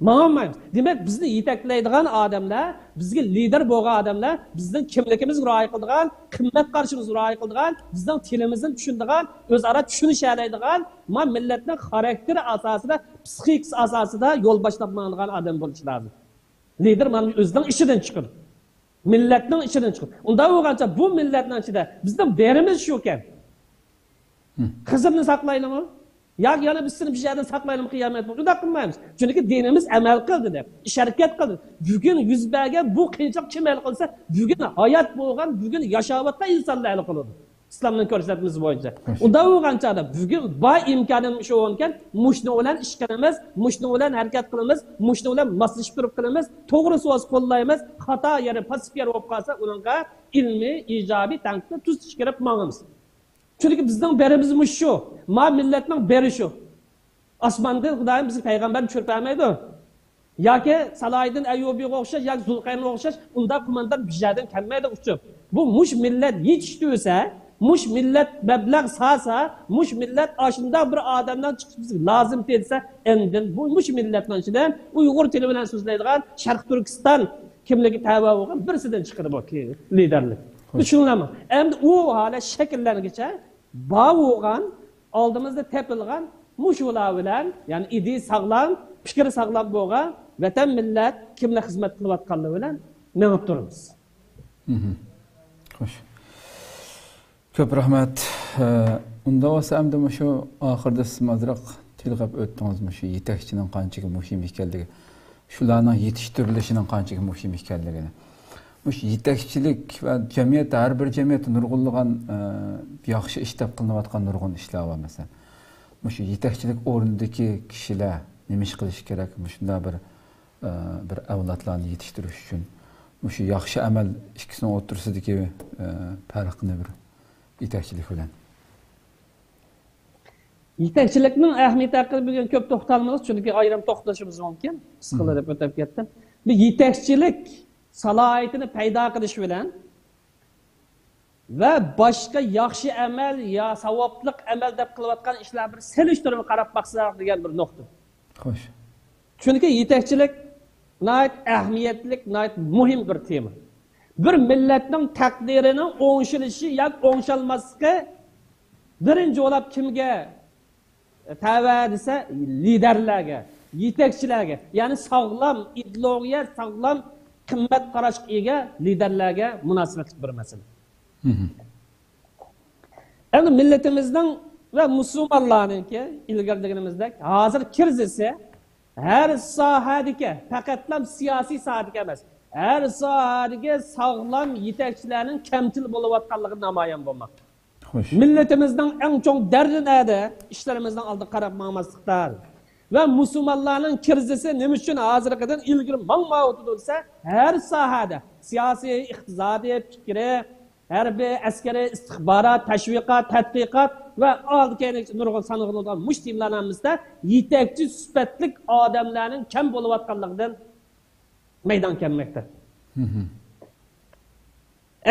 Mağamayız. Demek bizni yetaklaydigan adamlar, bizga lider bo'lgan adamlar, bizning kimligimizga rioya qiladigan, qimmat qarshimizga rioya qiladigan, bizning tilimizni tushunadigan, o'zaro tushunishadigan, millatning xarakteri asosida, psixikasi asosida yo'l boshlab mangadigan odam bo'lishi lozim. Lider mana o'zining ishidan chiqadi. Millatning ishidan chiqadi. Unda bo'lgancha bu millatning ichida bizning berimiz shu ekan. Qizimni saqlaylikmi? Yana biz seni bir yerden saklayalım kıyamet bu. Şunda kılmayız. Çünkü dinimiz emel kıldı deb. İşareket kıldı. Bugün yüz bergen bu kıyıcak kim el kılsa bugün hayat boğan, bugün yaşavatla insanlar el kıldı. İslam'ın ko'rsatmasi bo'yicha. Unda bo'lganchada bugun boy imkonimiz shu ekan, mushni bilan ish qilamiz, mushni bilan harakat qilamiz, mushni bilan moslashib turib qilamiz, to'g'ri so'z qo'llaymiz, xato yeri pasif yer bo'lib qolsa, unga ilmiy, ijobiy tanqid tuz chiqarib mangamiz. Chunki bizning berimiz shu, ma millatning beri shu. Osmonda Xudoyim bizni payg'ambar tushirib bermaydi. Yoki Salohiddin Ayyubiyga o'xshash, yoki Zulqarnaynga o'xshash, unda qo'mondan bijadan kelmaydi uchib. Bu mush millat yetishtirsa, mush millat mablag' sasa, mush millat aşında bir adamdan chiqishi lazım desa, endi bu mush millatdan ichidan Uyg'ur tili bilan so'zlaydigan Sharq Turkiston kimligi tava bo'lgan birisidan chiqadi bu liderlik. Tushunarmi? Endi u holat shakllanguncha bo'lgan, oldimizda tepilgan mushular bilan, ya'ni idi sog'lom, fikri sog'lom bo'lgan vatan millat kimlar xizmat qilayotganligi bilan menib turibmiz. Xo'sh. Ko'p rahmat. Unda bo'lsa hamda shu oxirida siz ozroq tilg'ab o'tdingiz shu yetakchining qanchaga muhim ekanligi, shularning yetishtirilishining qanchaga muhim ekanligini. Mush yetakchilik va jamiyat har bir jamiyatda nurg'unlagan yaxshi ish deb qilinayotgan nurg'un ishlar bor masalan. Mush yetakchilik o'rnidagi kishilar nima ish qilish kerak? Shunda bir avlodlarni yetishtirish uchun mush yaxshi amal ikkisining o'rtasidagi farqni bir yetakchilik bilan. Yetakchilikning ahamiyati haqida bugun ko'p to'xtalmaymiz, chunki ayrim to'xtalishimiz mumkin. Qisqalar deb o'tib ketdim. Bu yetakchilik salohiyatini paydo qilish bilan va boshqa yaxshi amal yo savobli amal deb qilayotgan ishlar bir selishtirib qarab baqsak degan bir nuqta. Xo'sh. Chunki yetakchilik nayt ahamiyatli, nayt muhim bir tema. Bir millatning taqdirining o'ngshilishi yoki o'ngshalmasligi birinchi bo'lib kimga tava desa liderlarga, yetakchilarga, ya'ni sog'lom ideologiya, sog'lom qimmat qarashga ega liderlarga munosabatli bir masala. Endi millatimizning va musulmonlarningki ilgariligimizdek hozir krizisi her sohadagi, faqatlam siyosiy sohadagi emas, her sohadagi sog'lom yetakchilarning kamchil bo'layotganligi namoyon bo'lmoqda. Xo'sh. Millatimizning eng chong dardi nada? Ishlarimizdan oldi qarab maqmasliklar. Ve musulmonlarning krizisi nima uchun hozirgidan ilgari mangmayotdi bo'lsa, her sohada siyosiy, iqtisodiy, fikri, harbiy, askariy, istixborot, tashviqot, tadqiqot va oldi nurg'un sanog'ilgan mushtimlarimizda yetakchi sifatli odamlarning kam bo'layotganligidan maydon kelmoqda.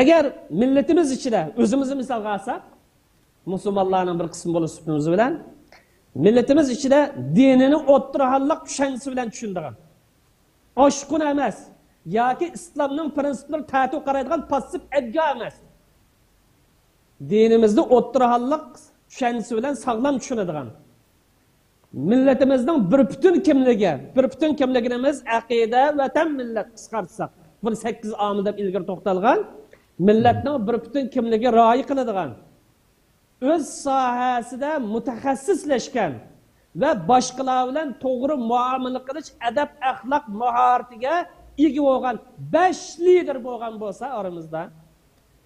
Agar millatimiz ichida o'zimizni misolga olsak, musulmonlarning bir qismi bo'lishimiz bilan millatimiz ichida dinini o'ttirahonlik tushunchasi bilan tushundigan. Oshqun emas yoki islomning prinsiplari ta'tu qaraydigan passiv adga emas. Dinimizni o'ttirahonlik tushunchasi bilan sog'lom tushunadigan. Millatimizning bir butun kimligimiz aqida, vatan, millat qisqartsak. Bunu 8 omil deb ilgari to'xtalgan. Millatning bir butun kimligiga rioya qiladigan, o'z sohasida mutaxassislashgan va boshqalar bilan to'g'ri muomala qilish, adab, axloq mahoratiga ega bo'lgan 5 lider bo'lgan bo'lsa oramizda,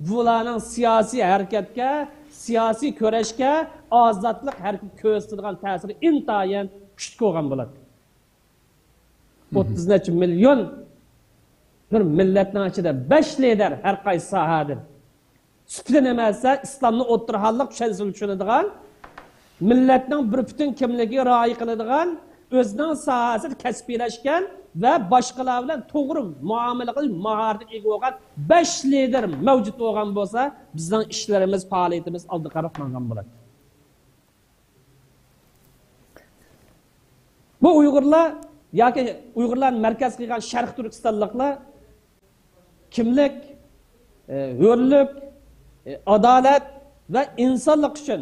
bularning siyosiy harakatga, siyosiy kurashga, ozodlik harakati ko'rsatadigan ta'siri intayin kuchli bo'lgan bo'ladi. 30 million bir millatning ichida 5 lider har qaysi sohadir. Süpten emassa İslamni o'ttirahonlik tushunchasini tushunadigan, millatning bir butun kimligiga rioya qiladigan, o'zining sohasida kasbiylashgan va boshqalar bilan to'g'ri muomala qilish mahoratiga ega bo'lgan 5 lider mavjud bo'lgan bo'lsa, bizning ishlarimiz, faoliyatimiz oldi qarab mangan bo'ladi. Bu Uyg'urlar yoki Uyg'urlarni markaz qilgan Sharq Turkistonliklar kimlik, hurlik, adalet ve insanlık için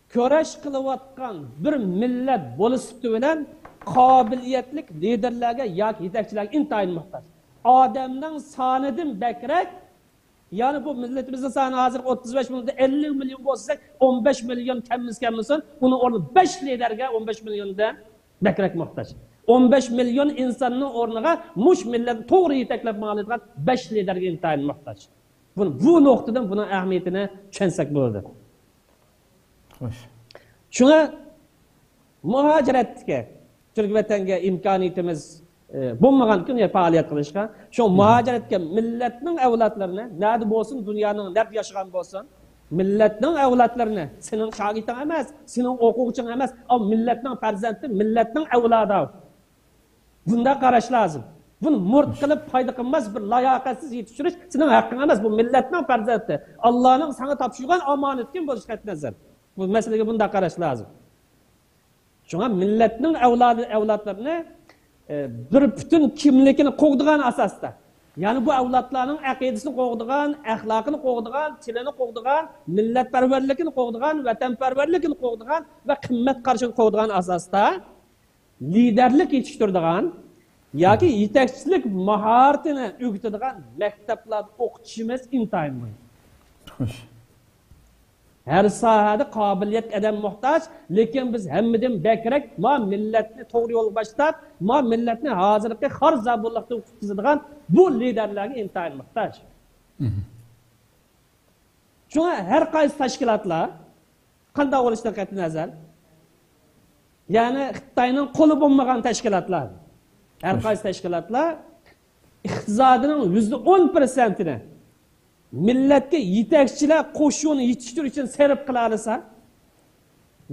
köreş kılıvatkan bir millet bolusuptu bilen kabiliyetlik liderlerge yoki yetakchilarga intayin muhtaç. Adamdan sanedin bekrek Yani bu milletimizin sani hazır 35 milyon, 50 milyon olsak 15 milyon kemmisin. Bunun orada 5 liderge 15 milyondan bekrek muhtaç. 15 milyon insanın ornaga muş millet doğru yeteklep mağalıdığın 5 liderge intayin muhtaç. Bu noktadan buna ahmiyetine çensek buldu. Hoş. Şuna muhaciretke, Türk vatanga imkaniyetimiz bulmagan gün faaliyet kılışkan. Şu muhaciretke milletinin evlatlarına, nerede bolsun dünyanın nerede yaşayan bolsun, milletinin evlatlarına, senin şagitin emez, senin okuğuçun emez, ama milletinin perzenti, milletinin evladı. Bunda qarash lazım. Bunu murt kılıp fayda kılmaz bir layakatsiz yetiştiriş, senin hakkın emez, bu milletinin perzenti. Allah'ın sana tapşırgan amanetkin buluş katnazır. Bu meseleye bunda qarash lazım. Şuna milletinin evlatlarını bir bütün kimlikini qoğduğun asasda. Yani bu evlatlarının akidesini qoğduğun, ahlakını qoğduğun, tilini qoğduğun, milletperverlikini qoğduğun, vatanperverlikini qoğduğun ve kıymet karşılığı qoğduğun asasda liderlik yetiştirdiğin, yoki yetakchilik maharatini o'rgatadigan maktablarda o'qitishimiz intayin muhim. Hoş. Her sahada qobiliyat adam muhtoj, lekin biz hammadan bekrak ma millatni to'g'ri yo'lga boshlab, ma millatni hozirgi har zabonlikda o'tkazadigan bu liderlarga intayin muhtoj. Shunga har qaysi tashkilotlar qanday bo'lishidan qat'iy nazar, ya'ni Xitoyning qo'li bo'lmagan tashkilotlar, her qaysi tashkilotlar iqtisodining %10%ni millatga yetakchilar qo'shuvini yetishtir uchun sarf qila olsa,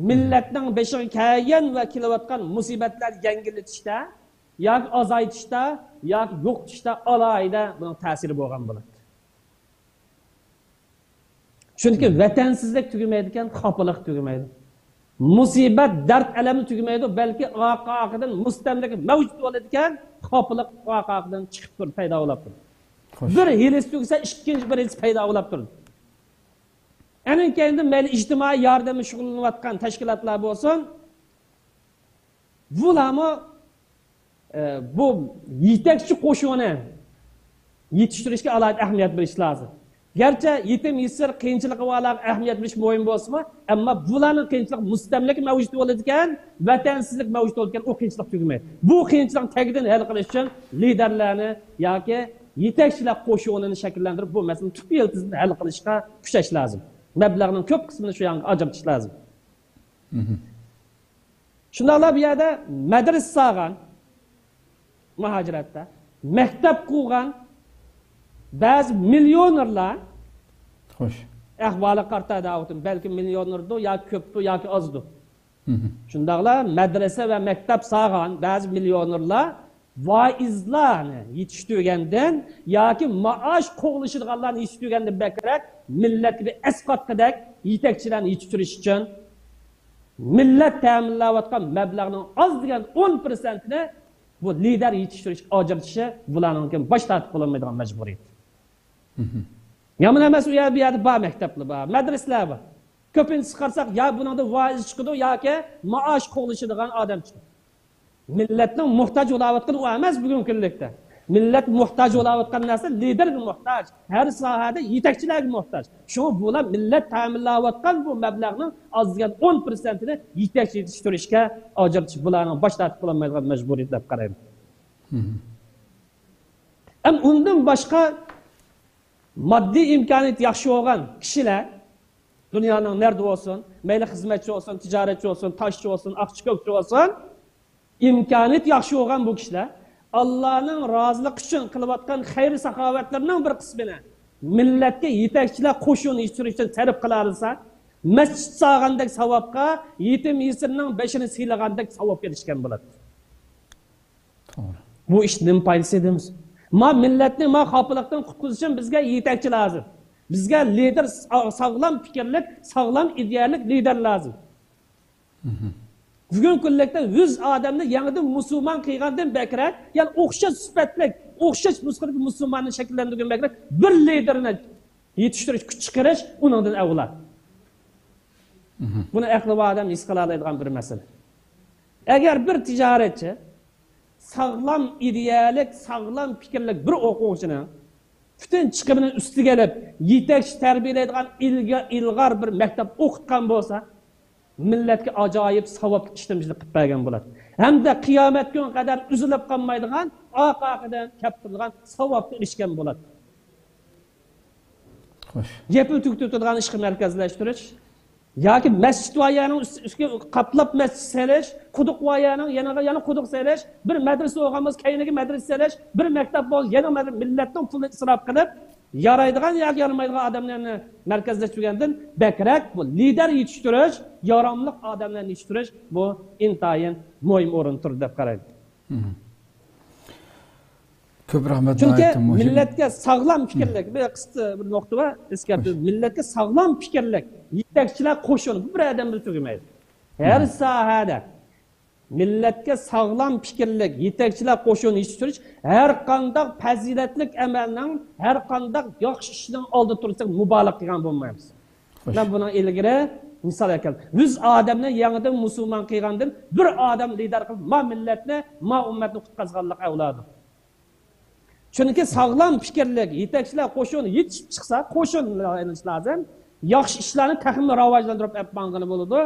millatning beshiga kelgan va kelayotgan musibatlar yengillatishda yoki azaytishda yoki yo'qotishda alohida buning ta'siri bo'lgan bo'ladi. Chunki vatansizlik tugamaydi ekan, xofalik tugamaydi. Musibat, dard, alamni tugamaydi, balki oqidan mustamlaka mavjud bo'ladi ekan, xofalik oqidan chiqib turib paydo bo'lib turadi. Bir hilis tugsa ikkinchi bir hilis paydo bo'lib turadi. Anin keyin mayli ijtimoiy yordamga shug'ullanayotgan tashkilotlar bo'lsin, bularni bu yetakchi qo'shuvni yetishtirishga alohida ahamiyat berish lozim. Gerçi yetim yesir qiyinchilik va ahamiyat berish muhim bo'lsa, ammo bularning qiyinchilik mustamlik mavjud bo'ladigan, vatansizlik mavjud bo'ladigan o qiyinchilik tugamaydi. Bu qiyinchilikni tagidan hal qilish uchun liderlarni yoki yetakchilar qo'shuvini shakllantirib bu masalani tub yiltizini hal qilishga kuchash lozim. Mablag'ning ko'p qismini shu yoqqa ajratish lozim. Shundaqlar bu yerda madrasa solgan muhojiratda, maktab qurgan ba'zi millionerlar Hoş. ahvoli qarta davtin, balki millionerdir yoki ko'pdir yoki ozdir. Shundaqlar madrasa va maktab solgan ba'zi millionerlar vaizlarni yetishtirgandan yoki maosh qo'g'lishadiganlarni yetishtirgandan bakrak millatga bir asqatqidek yetakchilarni yetishtirish uchun millat ta'minlayotgan mablag'ning oz degan 10%ni bu lider yetishtirishga ajratishi bularning bosh tortib qo'yilmaydigan majburiyat. Yaman emas u yerda bor maktablar bor, madrasalar bor. Ko'pincha qarsak ya buningda vaiz chiqadi yoki maosh qo'g'lishadigan odam chiqadi. Millatning muhtoj bo'layotgan u emas bugungi kunlikda. Millat muhtoj bo'layotgan narsa liderga muhtoj, har sohada yetakchilarga muhtoj. Shu bular millat ta'minlayotgan bu mablag'ning ozgan 10%ni yetakchi yetishtirishga ajratish bularning bosh tortib qo'yilmaydigan majburiyat deb qarayman. Am undan boshqa moddiy imkoniyat yaxshi bo'lgan kishilar dunyoning nerede olsun, mayli xizmatchi olsun, tijoratchi olsun, toshchi olsun, aqchiko'kchi olsun, imkoniyat yaxshi bo'lgan bu kishilar Allah'ın razılık için kılıbatkan hayır sahavetlerinin bir kısmını milletke yetakçiler qo'shuvini yetiştirish için sarf qilarsa, masjid sağandek savabqa, yetim yesirning beshini siylagandek savab erishgan bo'ladi. Doğru. Bu ish nim foydasi edimiz. Ma millatni ma xafalıktan qutqizish uchun bizga yetakchi lazım. Bizga lider, sağlam fikirlik, sağlam ideallik lider lazım. Bugün kunlikda 100 odamni yangidan musulmon qilgandan bakrak, ya'ni o'xshash sifatlik, o'xshash nusxadagi musulmonni shakllantirgan bakrak bir liderni yetishtirish, kuch chiqarish uningdan avval. Buni aqli bor odam his qila oladigan bir masala. Agar bir tijoratchi sağlam idealik, sağlam fikrlik bir o'quvchini bütün chiqimini ustiga olib yetakchi tarbiyalaydigan ilg'or bir maktab o'qitgan bo'lsa, millatga ajoyib savobli ishlamishlik qilib bergan bo'ladi. Hamda qiyomat kuni qadar uzilib qolmaydigan, oqaqidan kelib turadigan savobli ishgan bo'ladi. Xo'sh. Gepni tug'tiradigan ishni markazlashtirish yoki masjid vayaning ustiga qaplab masjid selish, quduq vayaning yana quduq selish, bir madrasa o'qimiz, keyingi madrasa selish, bir maktab bo'l, yana millatning pulini isrof qilib, yaraydigan yoki yaramaydigan odamlarni markazlashtirgandan bakrak bu lider yetishtirish, yaramli odamlarni yetishtirish bu intayin muhim o'rin turdi deb qaraydi. Ko'p rahmat. Chunki millatga sog'lom fikrlik, bir qisqa bir nuqta va eskartib, millatga sog'lom fikrlik, yetakchilar qo'shin bir odam bir tugamaydi. Har sohada millatga sog'lom fikrlik, yetakchilar qo'shin yetishtirish har qanday fazilatlik amalning, har qanday yaxshi ishning oldida tursak mubolag' qilgan bo'lmaymiz. Men buni ilgari misol keltirdim. 100 odamni yangidan musulmon qilgandan bir odam lider qilib, ma millatni, ma ummatni qutqazganlik avlodi. Chunki sog'lom fikrlik, yetakchilar qo'shin yetishib chiqsa, qo'shin lazim. Yaxshi ishlarni taxmin rivojlantirib yapmangani bo'ladi.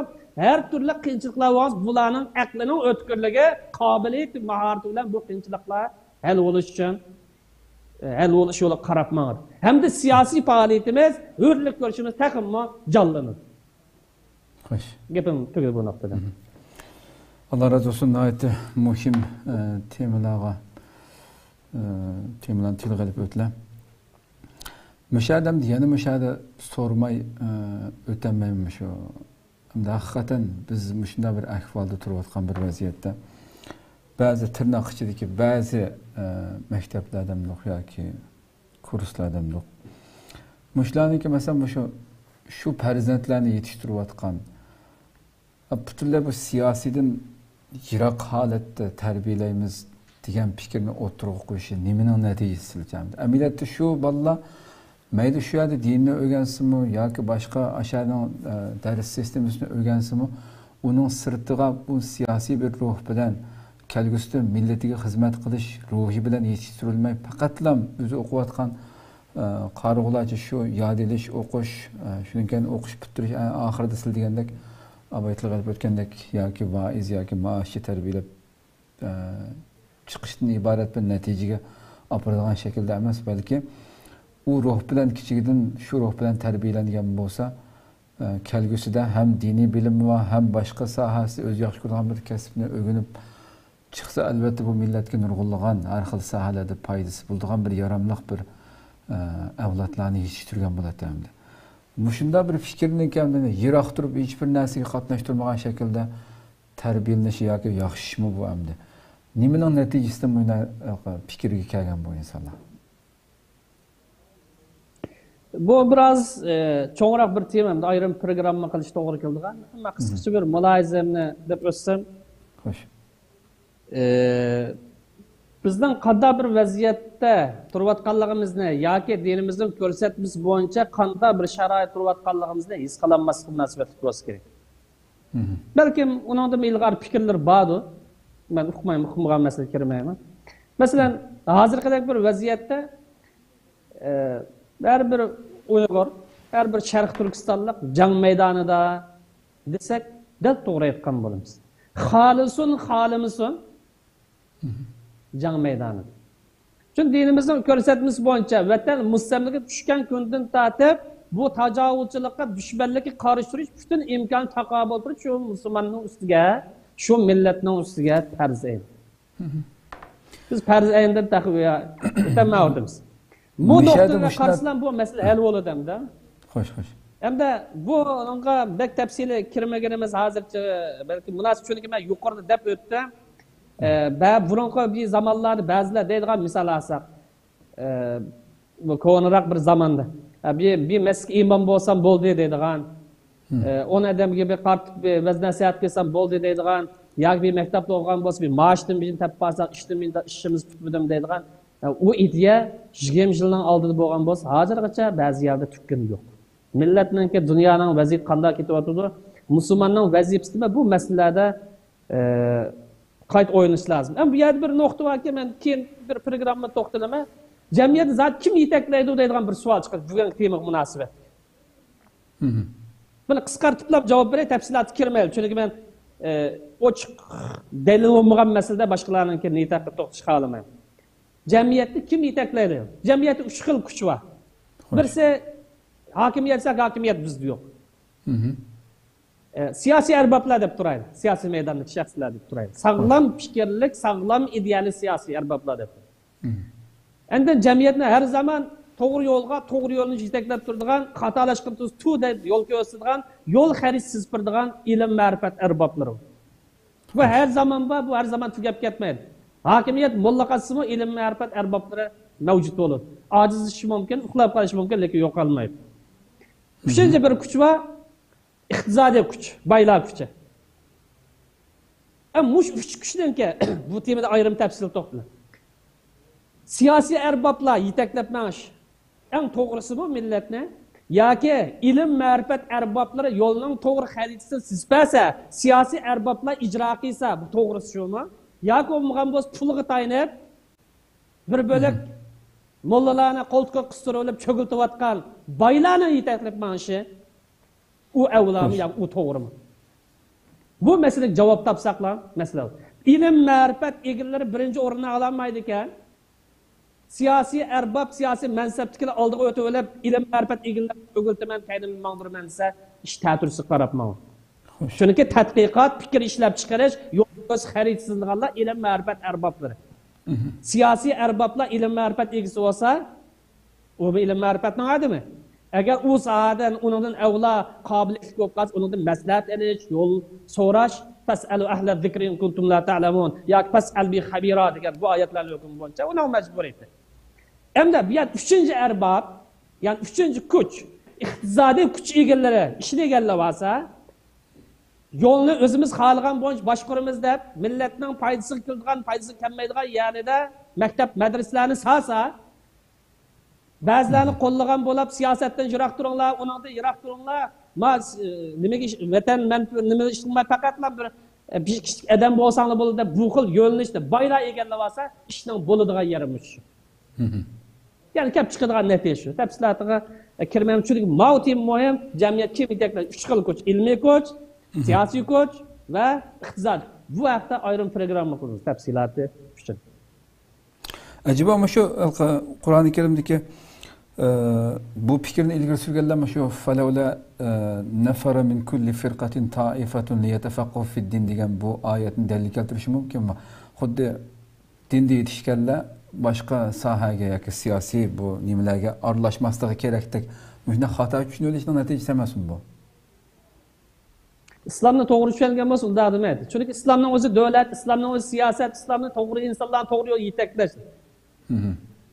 Har turli qiyinchiliklar bor, bularning aqlining o'tkirligi, qobiliyati, mahorati bilan bu qiyinchiliklar hal bo'lish uchun hal bo'lish yo'li qarab mangadi. Hamda siyosiy faoliyatimiz, hurlik ko'rishimiz taxminmi jonlanadi. Xo'sh. Gapim tugadi bu nuqtada. Allah razı olsun. Nəhayət muhim temalarga temalarni tilga olib o'tdilar. Müşahadam diyeni müşahada sormay ötenmeyim şu. Hamda hakikaten biz müşahada bir ahvalda turayotgan bir vaziyette. Bazı tırnak içindeki bazı mekteplerden yok ya ki kurslardan yok. Müşahadın ki mesela şu prezidentlerini yetiştiriyotgan bütünler bu siyasiden yirak halette terbiyeleyimiz degan fikrni o'tirib qo'yishi nimaning natijasi ekan. Amaliyotda shu balla mayli shu yerda dinni o'rgansimi yoki boshqa aşağıdan dars sistemasini o'rgansimi, uning sirtiga bu siyosiy bir ruh bilan kelgusida millatiga xizmat qilish ruhi bilan yetishtirilmay, faqatla o'zi o'qiyotgan qarig'ularcha shu yod edish, o'qish, shundan keyin o'qish bitirish oxirida sil degandek abaytlik qilib o'tgandek yoki vaiz yoki maoshchi tarbiyalab chiqishdan iborat bir natijaga oladigan shaklda emas, balki u ruh bilan kichigidan shu ruh bilan tarbiyalangan bo'lsa, kelgusida ham diniy bilim va ham boshqa sohasi o'zi yaxshi ko'rgan bir kasbni o'rganib chiqsa, albatta bu millatga nurg'unlagan har xil sohalarda foydasi bo'ladigan bir yaramliq bir avlodlarni yetishtirgan bo'ladi hamda. Mushunda bir fikrning kamdan yiroq turib hech bir narsaga qatnashtirmagan shaklda tarbiyalanishi yoki yaxshimi bu hamda. Nimaning natijasida buni fikrga kelgan bu insonlar? Bu biraz çoğunluk bir temamda ayrım programma qilish to'g'ri keldigan. Ama qisqacha bir mulohazamni deb o'tsam. Xo'sh. Bizning qanday bir vaziyatda turayotganligimizni yoki dinimizning ko'rsatmasi bo'yicha qanday bir sharoit turayotganligimizni his qilinmaslik munosabatli bo'lsa kerak. Balkim uningda ilg'or fikrlar bordir. Ben uqmagan masalaga kirmayman. Masalan, hozirgidek bir vaziyatda her bir Uyg'ur, her bir Sharq Turkistonlik jang maydonida desak, dal to'g'ri aytgan bo'lamiz. Xolimisun jang maydonida. Chunki dinimizning ko'rsatmasi bo'yicha vatan mustamlika tushgan kundan tortib bu tajovuzchilikqa, dushmanlikka qarshi turish bütün imkon taqobil turib shu musulmonning ustiga, şu milletning ustiga farz ayn. Biz farz ayndan taqviya etamiz. Bu noktada qarasam bu mesele hal bo'ladi hamda. Xo'sh, xo'sh. Hamda bu onga bek tafsili kirmaganimiz hozircha balki munosib chunki men yuqorida deb o'tdim. Burungi bir zamonlarda ba'zilar deydigan misol olsak, bu ko'nroq bir zamonda bir mesk imom bo'lsam bo'ldi deydigan, 10 odam gibi qartib vaz nasihat qilsam bo'ldi deydigan, yoki bir maktabda o'qigan bo'lsa bir maoshdan bizni topib olsak, ishimiz tutmadim deydigan. O ideya 20 yilning oldida bo'lgan bo'lsa, hozirgacha ba'zi yerda tukkan yo'q. Millatning dunyoning vaziyati qanday ketyapti? Musulmonning vazifasi bu masalalarda qayt o'ynash lazım. Ama bu yerda bir nuqta borki, men keyin bir programma to'xtalaman. Jamiyatni zat kim yetaklaydi deydigan bir savol chiqadi bugungi temaga munosabat. Buni qisqartirib javob beray, tafsilotga kirmayman. Chunki men ochiq dalil bo'lmagan masalada boshqalarning yetakga to'xtashga olmayman. Jamiyatni kim yetaklaydi? Jamiyatda 3 xil kuch bor. Birisi hakimiyat bizda yo'q. Siyosiy arboblar deb turaydi. Siyosiy maydondagi shaxslar deb turaydi. Sog'lom fikrlik, sog'lom ideali siyosiy arboblar deb. Endi jamiyatni har zaman to'g'ri yo'lni yetaklab turadigan, xatolashgan deb yo'l ko'rsatadigan, yo'l xaritasiz turadigan ilm ma'rifat arboblari. Bu har zaman bu har zaman tugab ketmaydi. Hakimiyat mullaqasimi ilm ma'rifat arboblari mavjud bo'ladi. Ojizlashishi mumkin, uxlab qolishi mumkin, lekin yo'qolmaydi. Uchinchi bir kuch bor, iqtisodiy kuch, boylar kuchi. Mush uch kuchdan ki bu temada ayrım tafsil to'xtaladi. Siyosiy arboblar yetaklab manish eng to'g'risi bu millatni yoki ilm ma'rifat arboblari yo'lning to'g'ri xaritasini chizpasa, siyosiy arboblar ijro qilsa, bu to'g'risi shumi? Yoki bo'lmagan bo'lsa pulga tayinib bir bo'lak mollalarni qo'ltiqqa qistirib cho'giltayotgan boylarni yetaklab manishi u avlami yoki u to'g'rimi? Bu mesele cevap tapsaklar mesela. İlim ma'rifat egalari birinchi o'rinni ololmaydi ekan. Siyosiy arbab, siyosiy mansabdagilar oldiga o'tib olib, ilm ma'rifat egalari o'g'iltaman, qaydimni ma'ndurman desa, ish ta'tursi qarabman. Chunki tadqiqot, fikr ishlab chiqarish, yo'l xaritasizliganlar ilm ma'rifat arboblari. Siyosiy arboblar ilm ma'rifat egasi bo'lsa, u ilm ma'rifatning odami. Eğer o sahadan onundan evla kabiliyetli olmaz, onundan maslahat ediş, yol soraş, fas'alu ahla zikrin kuntum la ta'lamun, ya fas'al bi habira degan bu ayetlerle hüküm boyunca ona mecbur etti. Hem de bir üçüncü erbab, yani üçüncü kuch, iqtisadi kuch egalari, ishli egallar varsa, yolunu özümüz xalqan boyunca başqurimiz deb, milletning foydasi qilgan, foydasi kelmaydigan yerida maktab madrasalarni salsa, bazılarını qo'llagan bo'lib, siyosatdan yiroq turinglar, uningdan yiroq turinglar. Nimaga vatan nima ishinglar faqatla bir kichik odam bo'lsanglar bo'ladi deb bu xil yo'llanishda boylar egallab olsa, ishning bo'ladigan yeri shu. Yani kelib chiqadigan natija shu. Tafsilotiga kirmayman, chunki mavtim muhim, jamiyat kim yetaklaydi? 3 xil kuch, ilmiy kuch, siyosiy kuch va iqtisod. Bu haqda ayrim programma quramiz, tafsiloti uchun. Acaba ama şu Kur'an-ı Kerim'deki bu fikrini ilgili sürgenler şu فَلَوْلَا نَفَرَ مِنْ كُلِّ فِرْقَةٍ طَائِفَةٌ لِيَتَفَقَّهُ فِي الدِّينِ degan bu ayetin delil keltirişi mümkün mü? Xuddi dinde yetişkenler başka sahaga yoki siyasi bu nimelerge aralashmasligi kerakdek mühne hata tushunilishning natijasi emasmi bu? İslamni to'g'ri tushungan bo'lsa, unda demaydi. Chunki islomning o'zi davlat, islomning o'zi siyosat, islomning to'g'ri insonlarni to'g'ri yo'lga yetaklash.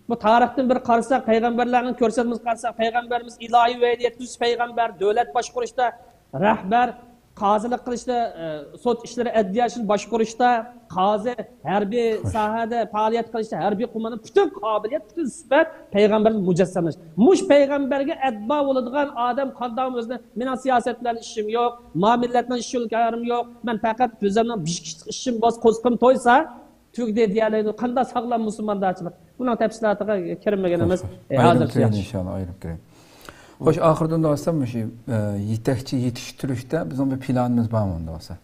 Bu tarixdan bir qarasak, payg'ambarlarning ko'rsatmamiz qarasak, payg'ambarimiz ilohiy va yetkiz payg'ambar, davlat boshqarishda rahbar, qozilik qilishda, sud ishlari adliyasini boshqarishda, qozi harbiy sohada faoliyat qilishda, harbiy qo'mondon butun qobiliyat, butun sifat payg'ambarning mujassamlash. Mush payg'ambarga atbo bo'ladigan odam qanday o'zini mening siyosat bilan ishim yo'q, muomalatdan ishim yo'q, men faqat o'zimning ishim bos qo'zqim to'ysa tugdi deyaladi. Qanday sog'lom musulmonlarchilik? Buning tafsilotiga kirmaganimiz hozircha inshaalloh ayirib kiraylik. Xo'sh, oxirida unda olsam, shu yetakchi yetishtirishda bizning bir planimiz bormi unda olsa?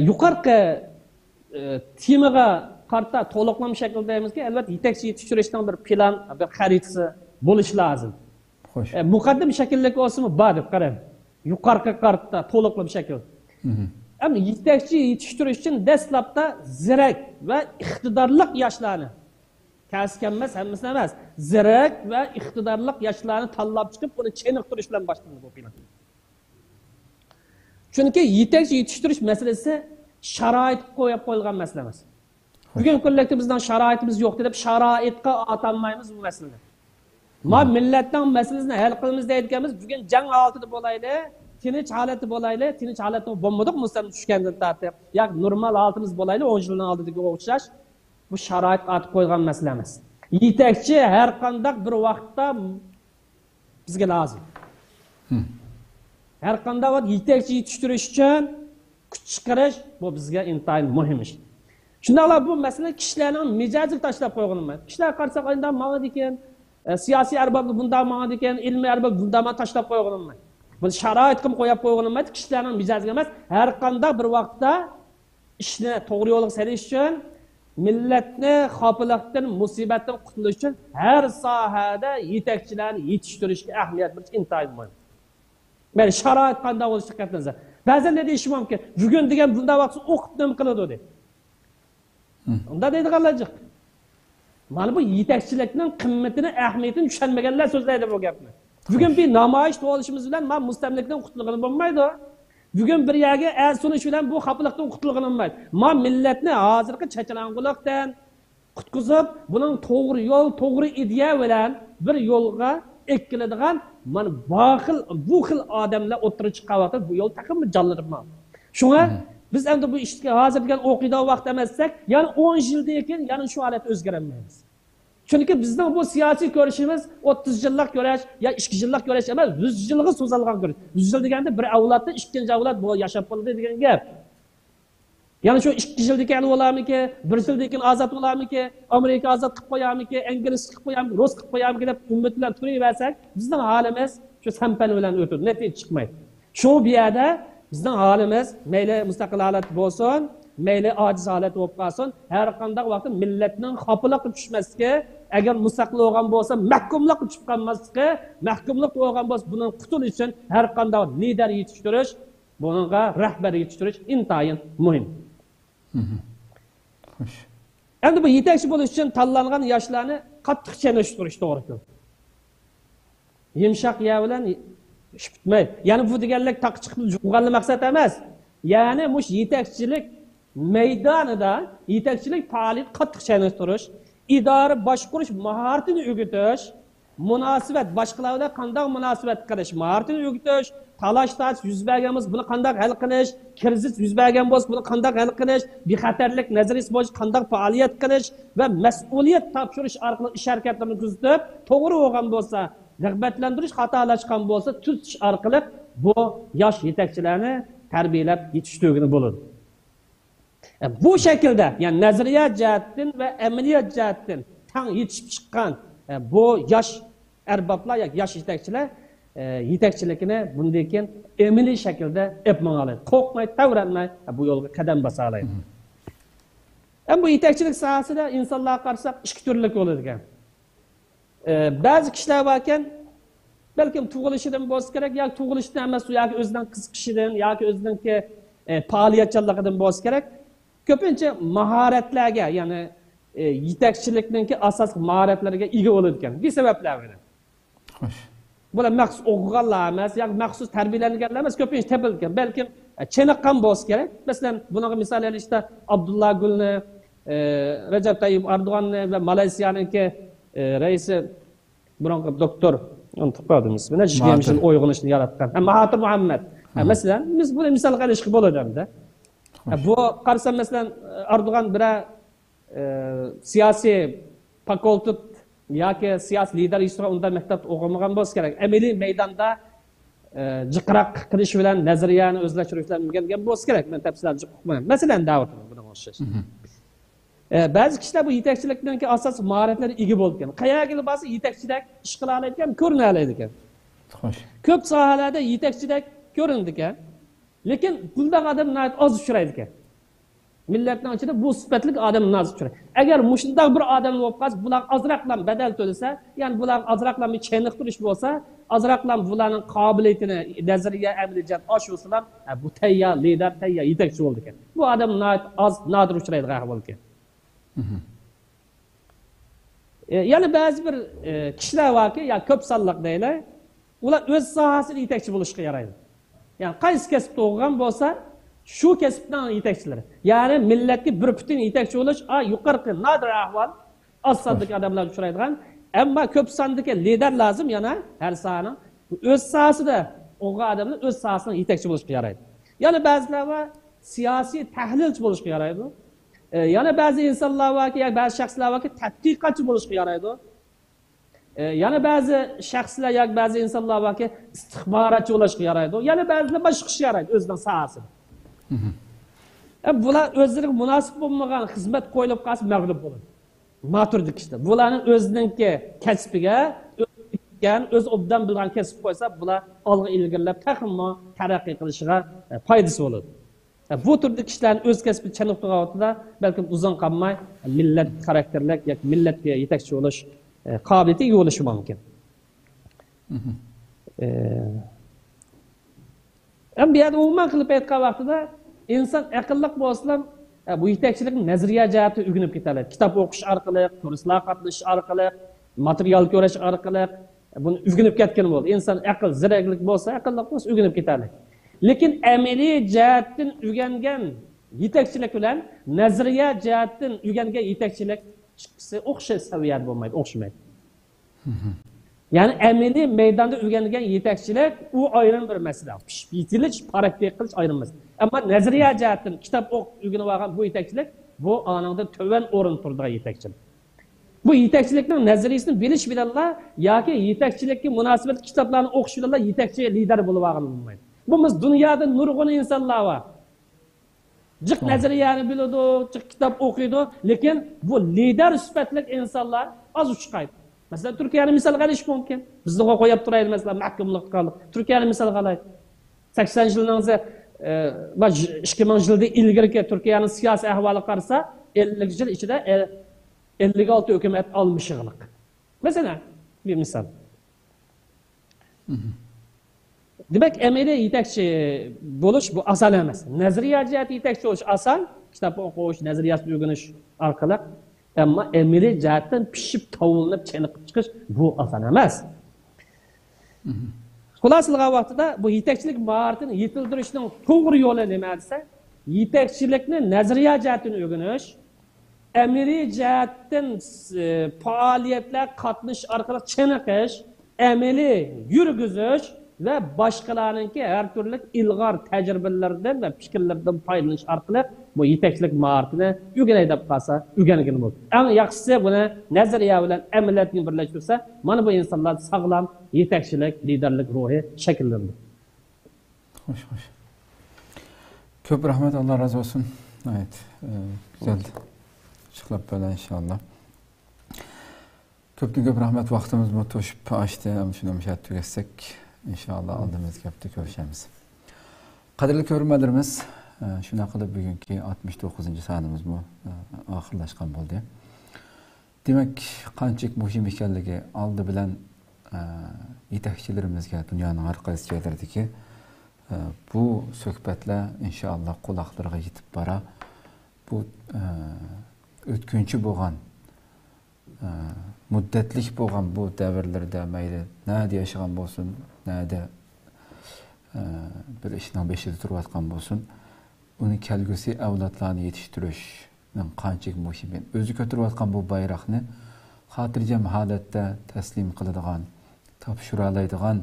Yuqorqi temaga qarta to'liqlama shaklda deymizki, albatta yetakchi yetishtirishning bir plan, bir xaritasi bo'lishi lozim. Xo'sh. Muqaddim shakllik olsa-mu bor deb qarang. Yuqorqi qarta to'liqlama shakl. Ama yetakchi yetishtirish uchun dastlabda zirak va iqtidorli yoshlarni kaskanmas hammasini emas, zirak va iqtidorli yoshlarni tanlab chiqib, uni cheniqtirish bilan boshlanadi bu plan. Chunki yetakchi yetishtirish masalasi sharoit qo'yib qo'yilgan masala emas. Bugun kunlarda bizdan sharoitimiz yo'q deb sharoitga atanmaymiz bu masalada. Ma millatning masalasini hal qilamiz deyotganmiz, bugun jang holatida bo'layli, tinch holati bo'layli, tinch holatda bo'lmadik musulmon tushgandan tortib, yoki normal holatimiz bo'layli 10 yildan oldingi o'xshash bu sharoit atib qo'ygan masala emas. Yetakchi har qanday bir vaqtda bizga lozim. Her qanday vaqt yetakchi yetishtirish uchun kuch chiqarish bu bizga intayin muhim ish. Shundoqla bu masala kishilarning mijoziga tashlab qo'ygan emas. Kishilar qarasak ayda ma'noda ekan, siyosiy arbobni bunda ma'noda ekan, ilmiy arbob bunda ma tashlab qo'ygan emas. Bu sharoit qilib qo'yib qo'ygan emas, kishilarning mijoziga emas. Har qanday bir vaqtda ishni to'g'ri yo'lga sarish uchun, millatni xofiliqdan, musibatdan qutulish uchun har sohada yetakchilarni yetishtirishga ahamiyat berish intayin muhim. Men sharoit qanday bo'lishi diqqatingizni. Ba'zan ne deyish mumkin? Bugun degan bunda vaqt o'qib nima qiladi deb. Unda deydiganlar yo'q. Mana bu yetakchilikning qimmatini, ahamiyatini tushunmaganlar so'zlaydi bu gapni. Bugun bir namoyish bo'lishimiz bilan men mustamlikdan qutulgan bo'lmaydi. Bugun bir yerga el sunish bilan bu xafalikdan qutulgan bo'lmaydi. Men millatni hozirgi chachalang'ulikdan qutqizib, buning to'g'ri yo'l, to'g'ri ideya bilan bir yo'lga ekkiladigan mana bu xil odamlar o'tirib chiqqan vaqtda bu yo'l taqimmi jonlanibman. Shunga biz endi bu ishga hozir degan o'qiyda vaqt emassak, yana 10 yildan keyin yana shu holat o'zgarmaymiz. Chunki bizning bu siyosiy ko'rishimiz 30 yillik ko'rish ya 2 yillik ko'rish emas, 100 yilga so'zalgan ko'rish. 100 yil deganda bir avlodda ikkinchi avlod bu yashab qoldi degan gap. Yani şu 2 yildagi hali bo'larmiki, 1 yildan keyin ozod bo'larmiki, Amerika ozod qilib qo'yarmiki, Ingliz qilib qo'yarmiki, Rus qilib qo'yarmiki deb umid bilan turaversak, bizning holimiz shu sampal bilan o'tadi, natija chiqmaydi. Shu bu yerda bizning holimiz mayli mustaqil holat bo'lsin, mayli ojiz holat bo'lib qolsin, har qanday vaqtda millatning xofiliqqa tushmasligi, agar mustaqil bo'lgan bo'lsa, mahkumlikqa tushib qolmasligi, mahkumlik bo'lgan bo'lsa, bundan qutulish uchun har qanday lider yetishtirish, bunga rahbar yetishtirish intayin muhim. Endi bu yetakchi bo'lish uchun tanlangan yoshlarni qattiq chanashtirish to'g'ri keladi. Yumshoq yer bilan ish bitmaydi. Ya'ni bu deganlik taq chiqib juqganli maqsad emas. Ya'ni mush yetakchilik maydonida yetakchilik faoliyat qattiq chanashtirish, idora boshqarish mahoratini o'rgatish, munosabat boshqalar bilan qanday munosabat qilish mahoratini o'rgatish, talash-tartış yuz berganmiz, buni qanday hal qilish, krizis yuz bergan bo'lsa, buni qanday hal qilish, bexatarlik nazariyasi bo'yicha qanday faoliyat qilish va mas'uliyat topshirish orqali ish harakatlarini kuzatib, to'g'ri bo'lgan bo'lsa, rag'batlantirish, xatolashgan bo'lsa, tutish orqali bu yosh yetakchilarni tarbiyalab yetishtirgani bo'ladi. Bu shaklda, ya'ni nazariyat jihatdan va amaliyat jihatdan tang yetishib chiqqan bu yosh arboblar yoki yosh yetakchilar yetakchilikni bundan keyin amaliy shaklda epmanoladi. Qo'rqmay, tavranmay bu yo'lga qadam basa oladi. Ham bu yetakchilik sohasida insonlarga qarasak ikki turli bo'ladi ekan. Ba'zi kishilar bor ekan, balkim tug'ilishidan bo'lsa kerak, yoki tug'ilishdan emas, yoki o'zidan qiziqishidan, yoki o'zininki faoliyatchanligidan bo'lsa kerak. Ko'pincha mahoratlarga, ya'ni yetakchilikning asosiy mahoratlariga ega bo'ladi ekan. Bir sabablar bilan. Xo'sh. Bular maxsus o'qiganlar emas, yoki maxsus tarbiyalanganlar emas, ko'pincha topilgan. Balkim cheniqqan bo'lsa kerak. Masalan, bunaqa misollar işte Abdullah Gulni, Recep Tayyip Erdo'g'anni va Malayziyaningki raisi burungi doktor, unutib qoldim ismini, jismoniy uyg'unishni yaratgan. Mahatir Muhammad. Masalan, biz buni misol qilishga bo'ladi hamda. Bu qarasam masalan Erdo'g'an bira siyosiy fakultet yoki siyosiy lider ishtirok unda maktabda o'qimagan bo'lsa kerak. Amaliy maydonda jiqroq qilish bilan nazariyani o'zlashtirish bilan o'rgangan bo'lsa kerak. Men tafsilotga chiqmayman. Masalan, Davud buni o'xshash. Ba'zi kishilar bu yetakchilikning asosiy mahoratlari ega bo'lgan. Qayerga borsa yetakchilik ish qila oladi ekan, ko'rina oladi ekan. Xo'sh. Ko'p sohalarda yetakchilik ko'rindi ekan. Lekin bunday odam oz uchraydi ekan. Millatning ichida bu sifatli odam oz uchraydi. Agar mushunday bir odam bo'lib qolsa, bular ozroqlam badal to'lasa, ya'ni bular ozroqlam cheniqtirish bo'lsa, ozroqlam bularning qobiliyatini nazariya amaliyat oshirsalar, bu tayyor lider, tayyor yetakchi bo'ldi ekan. Bu odam oz nodir uchraydi ahvol ekan. Ya'ni ba'zi bir kishilar borki, ya ko'p sonliq deylar, ular o'z sohasida yetakchi bo'lishga yaraydi. Yani qaysi kasbda o'qigan bo'lsa, shu kasbdan yetakchilari. Ya'ni millatga bir butun yetakchi bo'lish, yuqorqi nodir ahvol, oz sonlik odamlar uchraydigan, ammo ko'p sondagi lider lazım yana har sohaning o'z sohasida o'qigan odamlar o'z sohasidan yetakchi bo'lishga yaraydi. Ya'ni ba'zilar va siyosiy tahlilchi bo'lishga yaraydi. Yana ba'zi insonlar borki, yoki ba'zi shaxslar borki, tadqiqotchi bo'lishga yaraydi. Yana ba'zi shaxslar yoki ba'zi insonlar borki, istixborotchi bo'lishga yaraydi. Yana ba'zilar boshqa ishga yaraydi o'zining sohasida. Bular o'zlariga munosib bo'lmagan xizmat qo'yilib qolsa mag'lub bo'ladi. Maturdi kishilar. Bularning o'zininki kasbiga o'z obdan bilgan kasb qo'ysa, bular olg'a ilgirlab, taqimmo taraqqiy qilishiga foydasi bo'ladi. Bu turda kishilarning o'z kasbi chaniqtirgan vaqtida balkim uzun qolmay millat xarakterlik yoki millatga yetakchi bo'lish qobiliyati bo'lishi mumkin. Bu yerda umuman qilib aytgan vaqtida inson aqlliq bo'lsa, bu yetakchilikning nazariya jihati o'rganib ketadi. Kitob o'qish orqali, kurslar qatnashish orqali, material ko'rish orqali buni o'rganib ketgan bo'ldi. Inson aql ziraklik bo'lsa, aqlliq bo'lsa o'rganib ketadi. Lekin amaliy jihatdan o'rgangan yetakchilik bilan nazariya jihatdan o'rgangan yetakchilik chiqisi o'xshash saviyada bo'lmaydi, o'xshamaydi. Ya'ni amaliy maydonda o'rgangan yetakchilik u ayrim bir masala. Yetilish, praktik qilish ayrim masala. Ammo nazariya jihatdan kitob o'rganib olgan bu yetakchilik bu anında töven o'rin turadigan yetakchilik. Bu yetakchilikning nazariyasini bilish bilanlar yoki yetakchilikka munosabat kitoblarni o'qish bilanlar yetakchi lider bo'lib olgan bo'lmaydi. Bu biz dunyoda nurg'un insonlar bor. Jiq nazariyani biladi, jiq kitob o'qiydi, lekin bu lider sifatli insonlar oz chiqadi. Masalan, Turkiyani misol qilish mumkin. Bizga qo'yib turaylik, masalan, mahkumlik qildi. Turkiyani misol qilaylik. 80-yilning 2000 yilda ilgirki Turkiyaning siyosiy ahvoli qarasa, 50 yil ichida 56 hukumat almışıqlıq. Mesela bir misal. Demek amaliy yetakchi bo'lish bu oson emas. Nazariya jihati yetakchi bo'lish oson, kitob o'qish, nazariyasini o'rganish orqali, ammo amaliy jihatdan pishib, tovulinib, cheniqib chiqish bu oson emas. Xulosalar vaqtida bu yetakchilik mahoratini yetildirishning to'g'ri yo'li nima desa, yetakchilikni nazariya jihatdan o'rganish, amaliy jihatdan faoliyatlar qatnash orqali chiniqish, amaliy yurgizish ve başkalarınki her türlü ilgar tecrübelerden ve fikirlerden faydalanish orqali bu yetakchilik mahoratini o'rganay deb qolsa, o'rgangan bo'ladi. Eng yaxshisi buni nazariya bilan amaliyotni birlashtirsa, mana bu insonlar sog'lom yetakchilik, liderlik ruhi shakllandi. Xo'sh. Ko'p rahmat, Alloh razı olsun. Evet, güzel. Çıkıp böyle inşallah. Köp rahmet, vaktimiz bu toşup açtı. Ama şunu müşahit tüketsek inşallah aldığımız kapta görüşemiz. Kadirli görünmelerimiz şuna kadar bugünkü 69. sanımız bu ahırlaşkan oldu. Demek qanchalik muhim ekanligi aldı bilen yetakchilarimizga dunyoning har qaysi joylaridagi bu suhbatlar inşallah quloqlarga yetib bora. Bu o'tkinchi bo'lgan muddatlik bo'lgan bu davrlarda mayli nada yashagan bo'lsin, nada bir ishning beshida turayotgan bo'lsin, uni kelgusi avlodlarni yetishtirishning qanchalik muhim. O'zi ko'tarayotgan bu bayroqni xotirjam holatda taslim qiladigan, topshira oladigan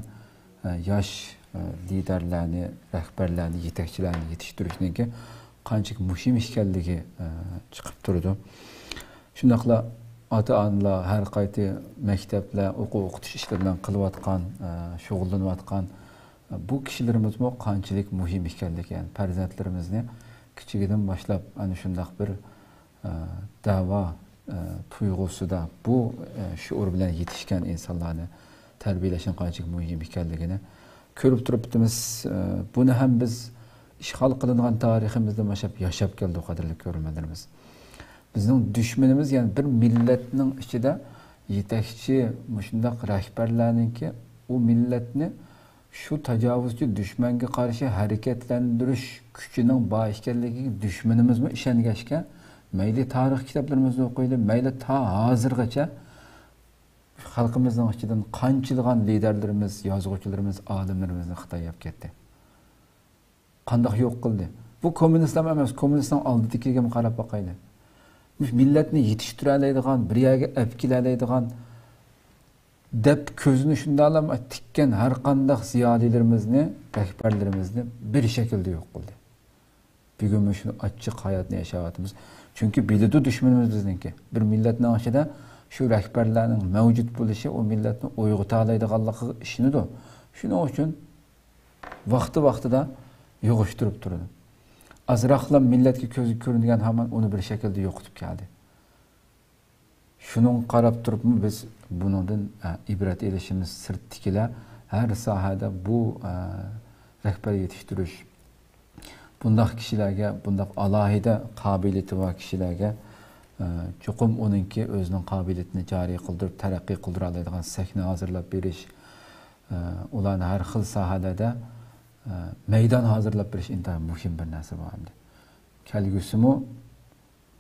yosh liderlarni, rahbarlarni, yetakchilarni yetishtirishning qanchalik muhim ekanligi chiqib turdi. Shundaqla ota-onalar har qaysi maktablar, o'quv-o'qitish ishlaridan qilayotgan, shug'ullanayotgan bu kishilarimiz bu qanchalik muhim ekanligi, ya'ni farzandlarimizni kichigidan boshlab ana shundaq bir da'vo tuyg'usida bu shuur bilan yetishgan insonlarni tarbiyalashning qanchalik muhim ekanligini ko'rib turibmiz. Buni ham biz ishg'ol qilingan tariximizda yashab keldik, qadrli ko'rganlarimiz. Bizning dushmanimiz, ya'ni bir millatning ichida yetakchi shundaq rahbarlarningki u millatni shu tajovuzchi dushmanga qarshi harakatlantirish kuchining bor ekanligiga dushmanimizmi ishongashga, mayli tarix kitoblarimizni o'qiydi, mayli ta hozirgacha xalqimizning ichidan qanchilgan liderlarimiz, yozuvchilarimiz, olimlarimizni Xitoy olib ketdi. Qandoq yo'q qildi? Bu kommunistlar emas, kommunistning oldidagiga qarab boqaylik. Millatni yetiştira oladigan, bir yerga olib kela oladigan deb ko'zini shundoq tikkan har qanday ziyolilarimizni, rahbarlarimizni bir shaklda yo'q qildi. Bugun shu ochiq hayotni yashayapmiz. Chunki biladi dushmanimiz bizningki. Bir millatning ichida shu rahbarlarning mavjud bo'lishi o millatni uyg'ota oladiganligi ishinidir. Shuning uchun vaqti-vaqtida yo'g'ishtirib turadi. azraqla milletga ko'zi ko'ringan hamon uni bir şekilde yo'qotib keldi. Şunun qarab turibmi biz bundan ibrat elishimiz sirtdikila her sahada bu rehber yetiştirish, bundaq kishilarga, bundaq alohida qobiliyati bor kishilarga cho'qim uninki o'zining qobiliyatini joriy qildirib, taraqqiy qildira oladigan sahna hozirlab berish, ularni har xil sohalarda maydon hozirlab berish intayin muhim bir narsa bor. Kelgusimi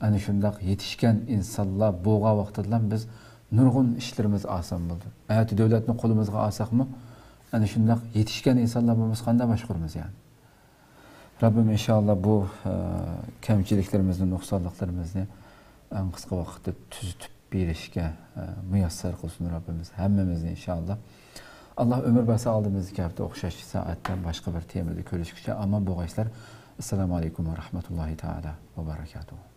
ana shundaq yetishgan insonlar bo'lgan vaqtda biz nurg'un ishlarimiz oson bo'ldi. Ayati davlatni qo'limizga olsaqmi, ana shundaq yetishgan insonlar bo'lmasa qanday boshquramiz yani. Rabbim inşallah bu kamchiliklarimizni, nuqsonliklarimizni en qisqa vaqtda tuzitib berishga muyassar qilsin Rabbimiz hammamizni inşallah. Allah ömür basa aldığımız hafta o'xshash soatdan boshqa bir temada ko'rishguncha aman bo'lg'aysizlar. Assalomu alaykum va rahmatullohi taala va barakatuh.